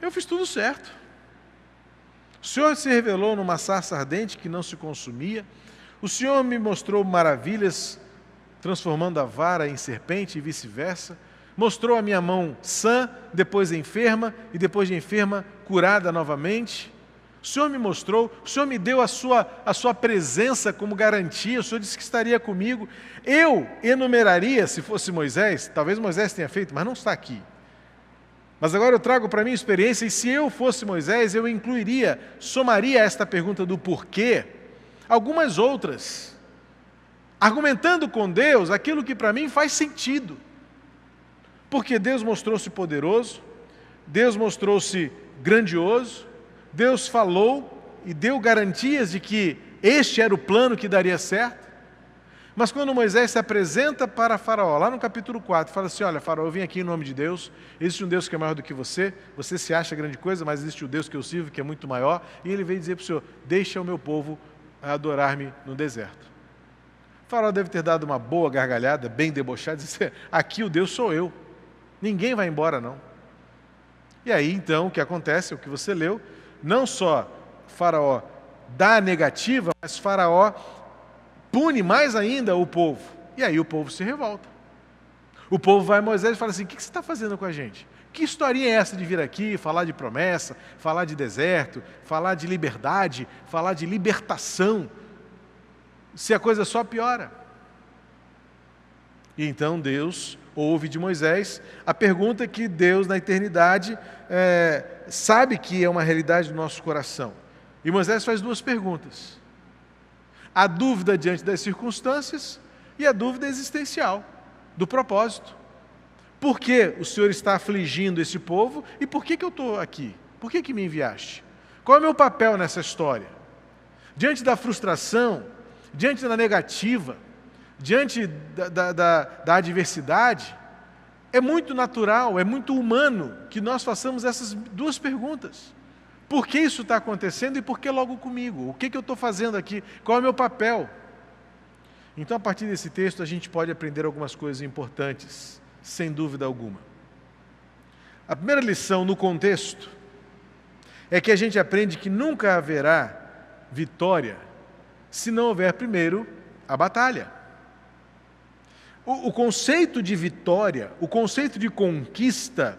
Speaker 2: eu fiz tudo certo. O Senhor se revelou numa sarça ardente que não se consumia, o Senhor me mostrou maravilhas, transformando a vara em serpente e vice-versa, mostrou a minha mão sã, depois enferma, e depois de enferma, curada novamente. O Senhor me mostrou, o Senhor me deu a sua presença como garantia, o Senhor disse que estaria comigo. Eu enumeraria, se fosse Moisés, talvez Moisés tenha feito, mas não está aqui. Mas agora eu trago para a minha experiência, e se eu fosse Moisés, eu incluiria, somaria a esta pergunta do porquê, algumas outras, argumentando com Deus aquilo que para mim faz sentido. Porque Deus mostrou-se poderoso, Deus mostrou-se grandioso, Deus falou e deu garantias de que este era o plano que daria certo. Mas quando Moisés se apresenta para Faraó, lá no capítulo 4, fala assim: olha, Faraó, eu vim aqui em nome de Deus, existe um Deus que é maior do que você se acha grande coisa, mas existe o Deus que eu sirvo que é muito maior, e ele veio dizer para o Senhor: deixa o meu povo adorar-me no deserto. O Faraó deve ter dado uma boa gargalhada, bem debochada, e disse: aqui o Deus sou eu, ninguém vai embora não. E aí então o que acontece, o que você leu, não só Faraó dá a negativa, mas Faraó pune mais ainda o povo. E aí o povo se revolta. O povo vai a Moisés e fala assim: o que você está fazendo com a gente? Que historinha é essa de vir aqui, falar de promessa, falar de deserto, falar de liberdade, falar de libertação, se a coisa só piora? E então Deus ouve de Moisés a pergunta que Deus na eternidade sabe que é uma realidade do nosso coração. E Moisés faz duas perguntas: a dúvida diante das circunstâncias e a dúvida existencial, do propósito. Por que o Senhor está afligindo esse povo e por que eu estou aqui? Por que me enviaste? Qual é o meu papel nessa história? Diante da frustração, diante da negativa, diante da adversidade, é muito natural, é muito humano que nós façamos essas duas perguntas. Por que isso está acontecendo e por que logo comigo? O que eu estou fazendo aqui? Qual é o meu papel? Então, a partir desse texto, a gente pode aprender algumas coisas importantes, sem dúvida alguma. A primeira lição no contexto é que a gente aprende que nunca haverá vitória se não houver primeiro a batalha. O conceito de vitória, o conceito de conquista,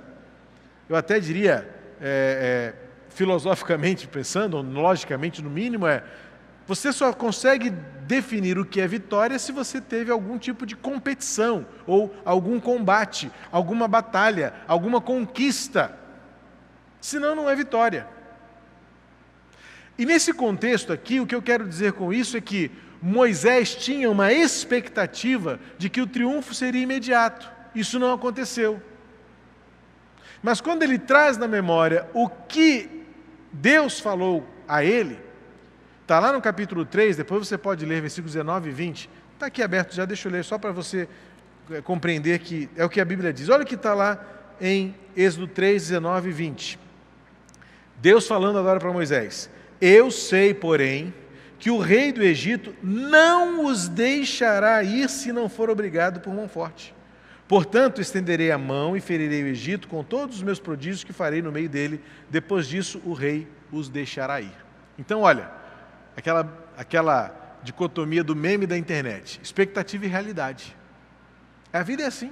Speaker 2: eu até diria, filosoficamente pensando, ou logicamente no mínimo, você só consegue definir o que é vitória se você teve algum tipo de competição, ou algum combate, alguma batalha, alguma conquista. Senão não é vitória. E nesse contexto aqui, o que eu quero dizer com isso é que Moisés tinha uma expectativa de que o triunfo seria imediato. Isso não aconteceu. Mas quando ele traz na memória o que Deus falou a ele, está lá no capítulo 3, depois você pode ler versículos 19 e 20, está aqui aberto já, deixa eu ler só para você compreender que é o que a Bíblia diz. Olha o que está lá em Êxodo 3, 19 e 20. Deus falando agora para Moisés: eu sei, porém, que o rei do Egito não os deixará ir se não for obrigado por mão forte. Portanto, estenderei a mão e ferirei o Egito com todos os meus prodígios que farei no meio dele. Depois disso, o rei os deixará ir. Então, olha, aquela dicotomia do meme da internet, expectativa e realidade. A vida é assim.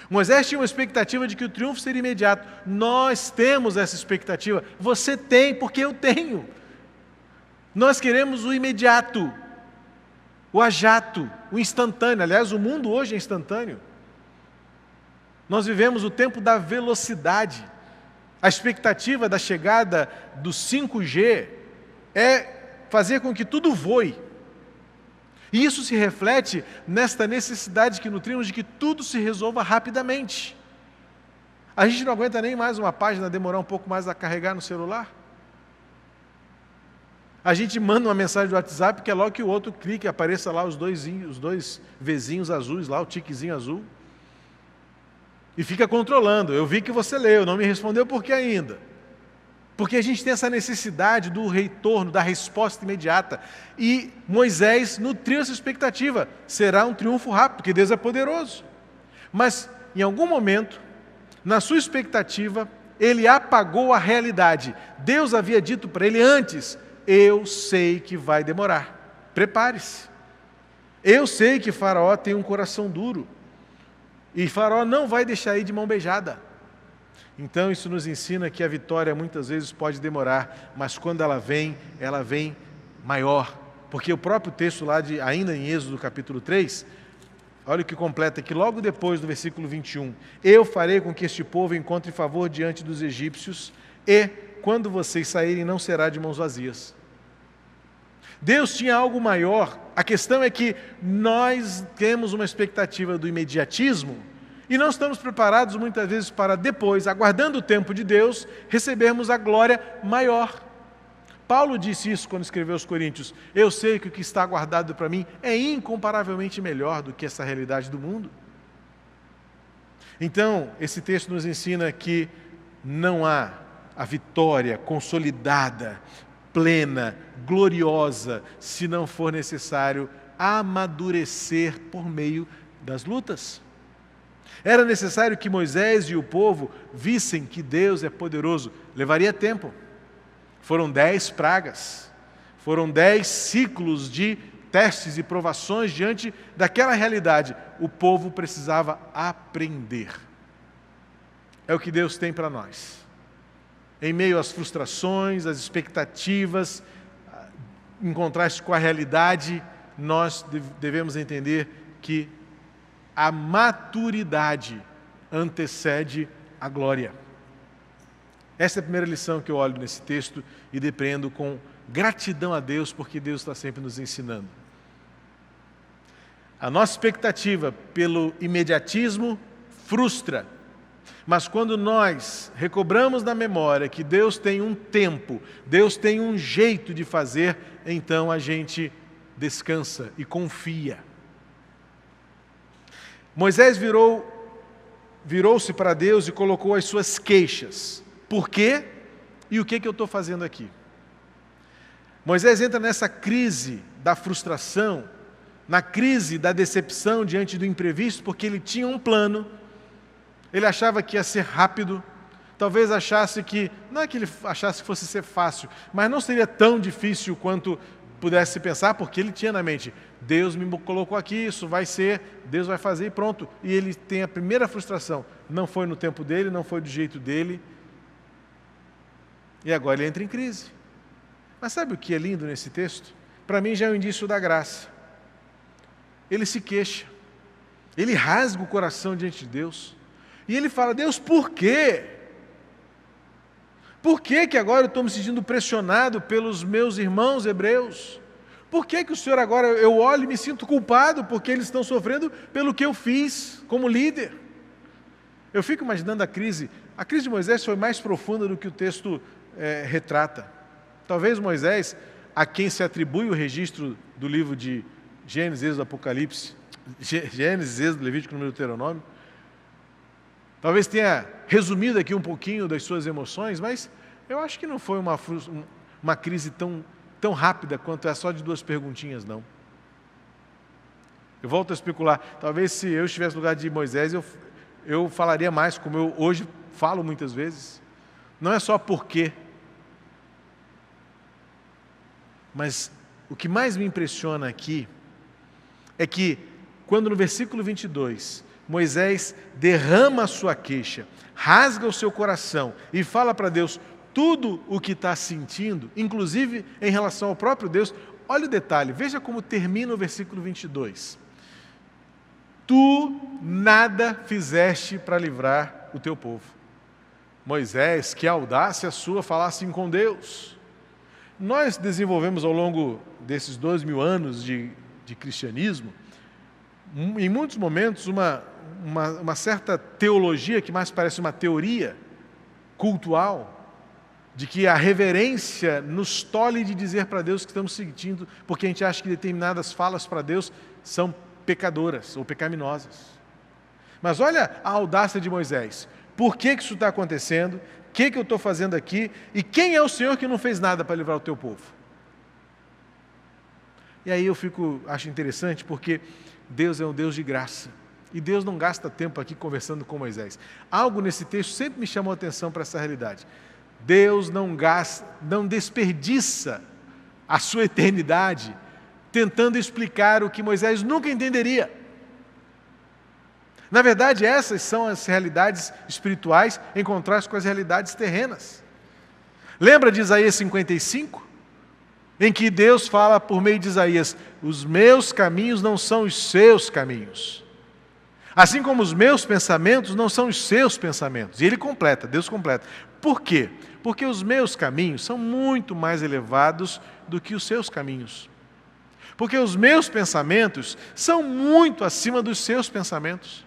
Speaker 2: Moisés tinha uma expectativa de que o triunfo seria imediato. Nós temos essa expectativa. Você tem, porque eu tenho. Nós queremos o imediato, o ajato, o instantâneo. Aliás, o mundo hoje é instantâneo. Nós vivemos o tempo da velocidade. A expectativa da chegada do 5G é fazer com que tudo voe. E isso se reflete nesta necessidade que nutrimos de que tudo se resolva rapidamente. A gente não aguenta nem mais uma página demorar um pouco mais a carregar no celular. A gente manda uma mensagem do WhatsApp que é logo que o outro clique, apareça lá os dois Vzinhos azuis, lá o tiquezinho azul. E fica controlando. Eu vi que você leu, não me respondeu por que ainda? Porque a gente tem essa necessidade do retorno, da resposta imediata. E Moisés nutriu essa expectativa. Será um triunfo rápido, porque Deus é poderoso. Mas, em algum momento, na sua expectativa, ele apagou a realidade. Deus havia dito para ele antes: eu sei que vai demorar, prepare-se. Eu sei que Faraó tem um coração duro. E Faraó não vai deixar ir de mão beijada. Então isso nos ensina que a vitória muitas vezes pode demorar, mas quando ela vem maior. Porque o próprio texto lá, ainda em Êxodo capítulo 3, olha o que completa aqui, logo depois do versículo 21. Eu farei com que este povo encontre favor diante dos egípcios, e quando vocês saírem não será de mãos vazias. Deus tinha algo maior. A questão é que nós temos uma expectativa do imediatismo e não estamos preparados muitas vezes para depois, aguardando o tempo de Deus, recebermos a glória maior. Paulo disse isso quando escreveu aos Coríntios: eu sei que o que está guardado para mim é incomparavelmente melhor do que essa realidade do mundo. Então, esse texto nos ensina que não há a vitória consolidada, plena, gloriosa, se não for necessário amadurecer por meio das lutas. Era necessário que Moisés e o povo vissem que Deus é poderoso. Levaria tempo. Foram 10 pragas, foram 10 ciclos de testes e provações diante daquela realidade. O povo precisava aprender. É o que Deus tem para nós. Em meio às frustrações, às expectativas, em contraste com a realidade, nós devemos entender que a maturidade antecede a glória. Essa é a primeira lição que eu olho nesse texto e depreendo com gratidão a Deus, porque Deus está sempre nos ensinando. A nossa expectativa pelo imediatismo frustra, mas quando nós recobramos na memória que Deus tem um tempo, Deus tem um jeito de fazer, então a gente descansa e confia. Moisés virou-se para Deus e colocou as suas queixas. Por quê? E o que eu estou fazendo aqui? Moisés entra nessa crise da frustração, na crise da decepção diante do imprevisto, porque ele tinha um plano, ele achava que ia ser rápido, talvez achasse que, não é que ele achasse que fosse ser fácil, mas não seria tão difícil quanto pudesse pensar, porque ele tinha na mente, Deus me colocou aqui, isso vai ser, Deus vai fazer e pronto. E ele tem a primeira frustração, não foi no tempo dele, não foi do jeito dele, e agora ele entra em crise. Mas sabe o que é lindo nesse texto? Para mim já é um indício da graça. Ele se queixa, ele rasga o coração diante de Deus, e ele fala, Deus, por quê? Por que que agora eu estou me sentindo pressionado pelos meus irmãos hebreus? Por que que o Senhor agora, eu olho e me sinto culpado porque eles estão sofrendo pelo que eu fiz como líder? Eu fico imaginando a crise de Moisés foi mais profunda do que o texto retrata. Talvez Moisés, a quem se atribui o registro do livro de Gênesis, Êxodo, Apocalipse, Gênesis, Êxodo, Levítico, Número, Deuteronômio, talvez tenha resumido aqui um pouquinho das suas emoções, mas eu acho que não foi uma crise tão rápida quanto é só de 2 perguntinhas, não. Eu volto a especular, talvez se eu estivesse no lugar de Moisés, eu falaria mais, como eu hoje falo muitas vezes. Não é só por quê, mas o que mais me impressiona aqui é que, quando no versículo 22, Moisés derrama a sua queixa, rasga o seu coração e fala para Deus tudo o que está sentindo, inclusive em relação ao próprio Deus. Olha o detalhe, veja como termina o versículo 22. Tu nada fizeste para livrar o teu povo. Moisés, que audácia sua falar assim com Deus. Nós desenvolvemos ao longo desses 2000 anos de cristianismo, em muitos momentos, uma certa teologia que mais parece uma teoria cultual, de que a reverência nos tolhe de dizer para Deus que estamos sentindo, porque a gente acha que determinadas falas para Deus são pecadoras ou pecaminosas. Mas olha a audácia de Moisés. Por que isso está acontecendo? O que eu estou fazendo aqui? E quem é o Senhor que não fez nada para livrar o teu povo? E aí eu acho interessante, porque Deus é um Deus de graça. E Deus não gasta tempo aqui conversando com Moisés. Algo nesse texto sempre me chamou a atenção para essa realidade. Deus não desperdiça a sua eternidade tentando explicar o que Moisés nunca entenderia. Na verdade, essas são as realidades espirituais em contraste com as realidades terrenas. Lembra de Isaías 55? Em que Deus fala por meio de Isaías: os meus caminhos não são os seus caminhos. Assim como os meus pensamentos não são os seus pensamentos. E ele completa, Deus completa. Por quê? Porque os meus caminhos são muito mais elevados do que os seus caminhos. Porque os meus pensamentos são muito acima dos seus pensamentos.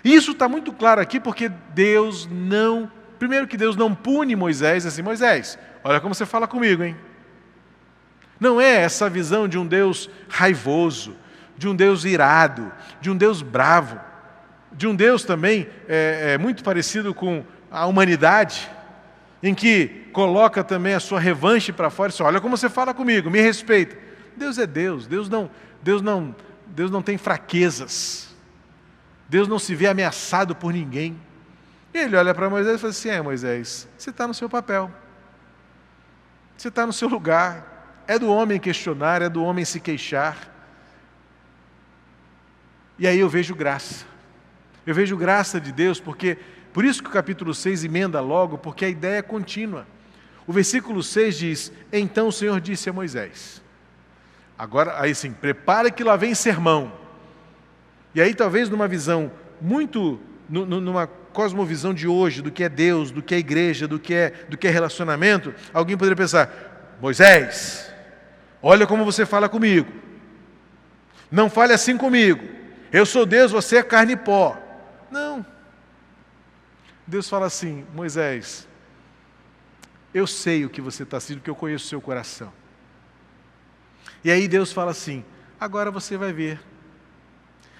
Speaker 2: E isso está muito claro aqui porque Deus não... Primeiro que Deus não pune Moisés assim: Moisés, olha como você fala comigo, hein? Não é essa visão de um Deus raivoso, de um Deus irado, de um Deus bravo, de um Deus também muito parecido com a humanidade, em que coloca também a sua revanche para fora e diz: olha como você fala comigo, me respeita. Deus é Deus, Deus não tem fraquezas, Deus não se vê ameaçado por ninguém. E ele olha para Moisés e fala assim: Moisés, você está no seu papel, você está no seu lugar. É do homem questionar, é do homem se queixar. E aí eu vejo graça. Eu vejo graça de Deus, porque por isso que o capítulo 6 emenda logo, porque a ideia é contínua. O versículo 6 diz: então o Senhor disse a Moisés. Agora, aí sim, prepara que lá vem sermão. E aí talvez numa visão muito, numa cosmovisão de hoje, do que é Deus, do que é igreja, do que é relacionamento, alguém poderia pensar: Moisés, olha como você fala comigo. Não fale assim comigo. Eu sou Deus, você é carne e pó. Não. Deus fala assim: Moisés, eu sei o que você está sentindo, porque eu conheço o seu coração. E aí Deus fala assim: agora você vai ver.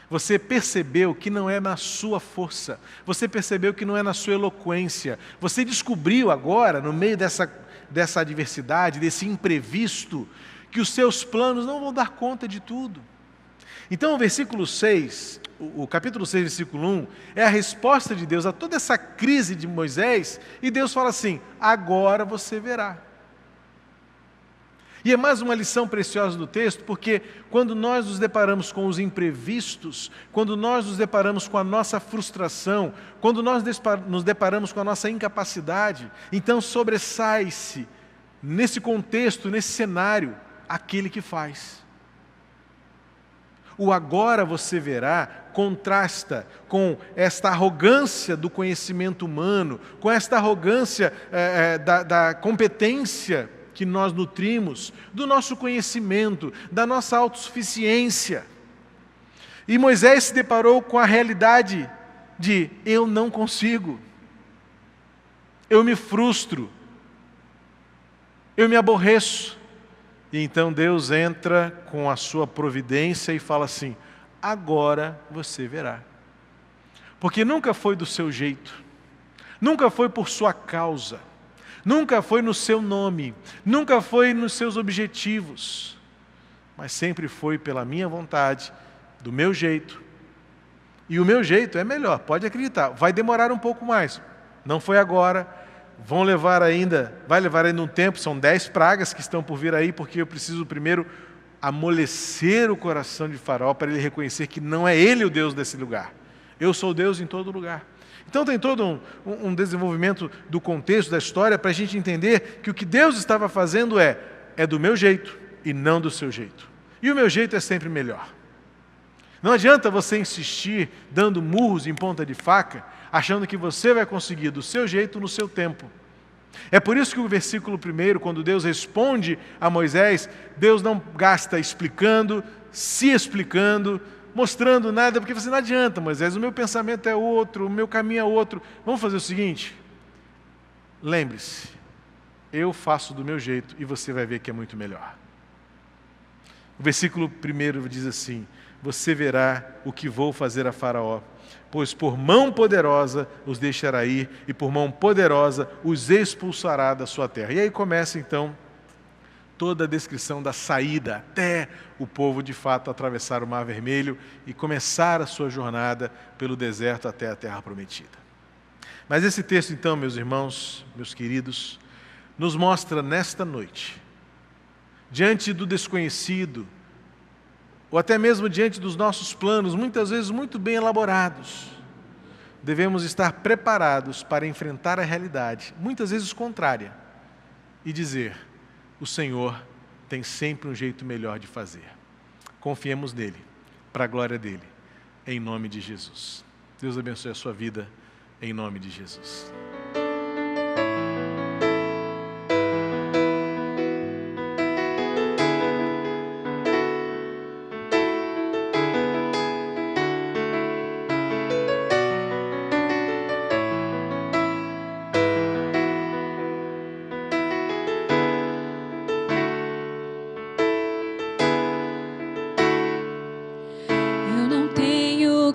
Speaker 2: Você percebeu que não é na sua força. Você percebeu que não é na sua eloquência. Você descobriu agora, no meio dessa adversidade, desse imprevisto, que os seus planos não vão dar conta de tudo. Então o versículo 6, o capítulo 6, versículo 1, é a resposta de Deus a toda essa crise de Moisés, e Deus fala assim: agora você verá. E é mais uma lição preciosa do texto, porque quando nós nos deparamos com os imprevistos, quando nós nos deparamos com a nossa frustração, quando nós nos deparamos com a nossa incapacidade, então sobressai-se, nesse contexto, nesse cenário, aquele que faz. O agora você verá contrasta com esta arrogância do conhecimento humano, com esta arrogância da competência que nós nutrimos, do nosso conhecimento, da nossa autossuficiência. E Moisés se deparou com a realidade de: eu não consigo, eu me frustro, eu me aborreço. E então Deus entra com a sua providência e fala assim: agora você verá. Porque nunca foi do seu jeito, nunca foi por sua causa, nunca foi no seu nome, nunca foi nos seus objetivos, mas sempre foi pela minha vontade, do meu jeito. E o meu jeito é melhor, pode acreditar, vai demorar um pouco mais. Não foi agora, vai levar ainda um tempo, são 10 pragas que estão por vir aí, porque eu preciso primeiro amolecer o coração de Faraó para ele reconhecer que não é ele o Deus desse lugar. Eu sou Deus em todo lugar. Então tem todo um desenvolvimento do contexto da história para a gente entender que o que Deus estava fazendo é do meu jeito e não do seu jeito. E o meu jeito é sempre melhor. Não adianta você insistir dando murros em ponta de faca, achando que você vai conseguir do seu jeito no seu tempo. É por isso que o versículo 1, quando Deus responde a Moisés, Deus não gasta explicando, se explicando, mostrando nada, porque você não adianta, Moisés, o meu pensamento é outro, o meu caminho é outro. Vamos fazer o seguinte: lembre-se, eu faço do meu jeito e você vai ver que é muito melhor. O versículo 1 diz assim: você verá o que vou fazer a Faraó, pois por mão poderosa os deixará ir, e por mão poderosa os expulsará da sua terra. E aí começa então toda a descrição da saída até o povo de fato atravessar o Mar Vermelho e começar a sua jornada pelo deserto até a Terra Prometida. Mas esse texto então, meus irmãos, meus queridos, nos mostra nesta noite, diante do desconhecido, ou até mesmo diante dos nossos planos, muitas vezes muito bem elaborados, devemos estar preparados para enfrentar a realidade, muitas vezes contrária, e dizer: o Senhor tem sempre um jeito melhor de fazer. Confiemos nele, para a glória dele, em nome de Jesus. Deus abençoe a sua vida, em nome de Jesus.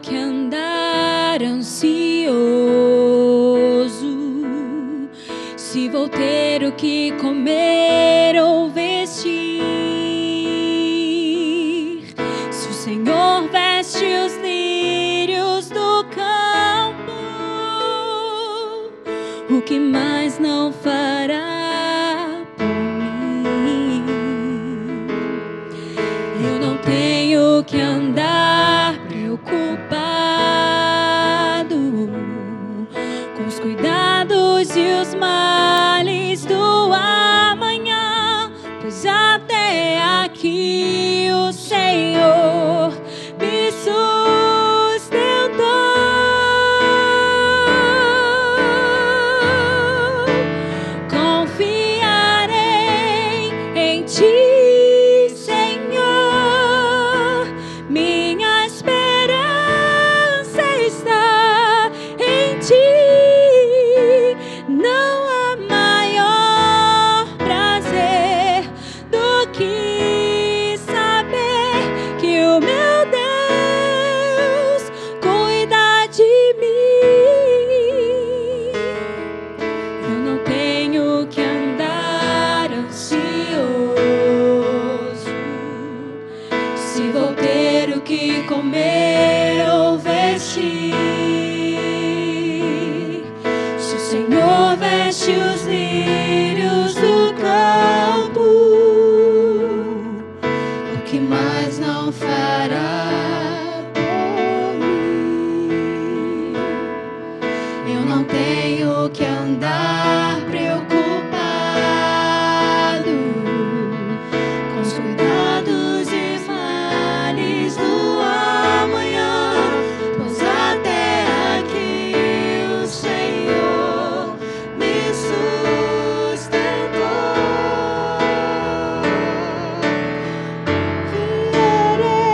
Speaker 5: Que andar ansioso, se vou ter o que comer ou vestir. Se o Senhor veste os lírios do campo, o que mais não fará por mim? Eu não tenho que andar preocupado com os cuidados e os males do amanhã, pois até aqui o Senhor me sustentou. Confiarei em Ti, Senhor, minha esperança está em Ti. Não há maior prazer do que saber que o meu Deus cuida de mim. Eu não tenho que andar ansioso, se vou ter o que comer ou vestir. Se o Senhor veste os lírios do campo, o que mais não fará por mim? Eu não tenho que andar preocupado com os cuidados e males do amanhã, pois até aqui o Senhor me sustentou. Confiarei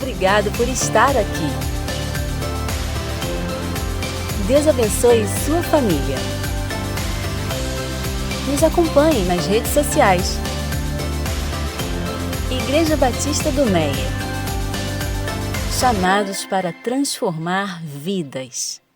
Speaker 1: obrigado por estar aqui. Deus abençoe sua família. Nos acompanhe nas redes sociais. Igreja Batista do Meia. Chamados para transformar vidas.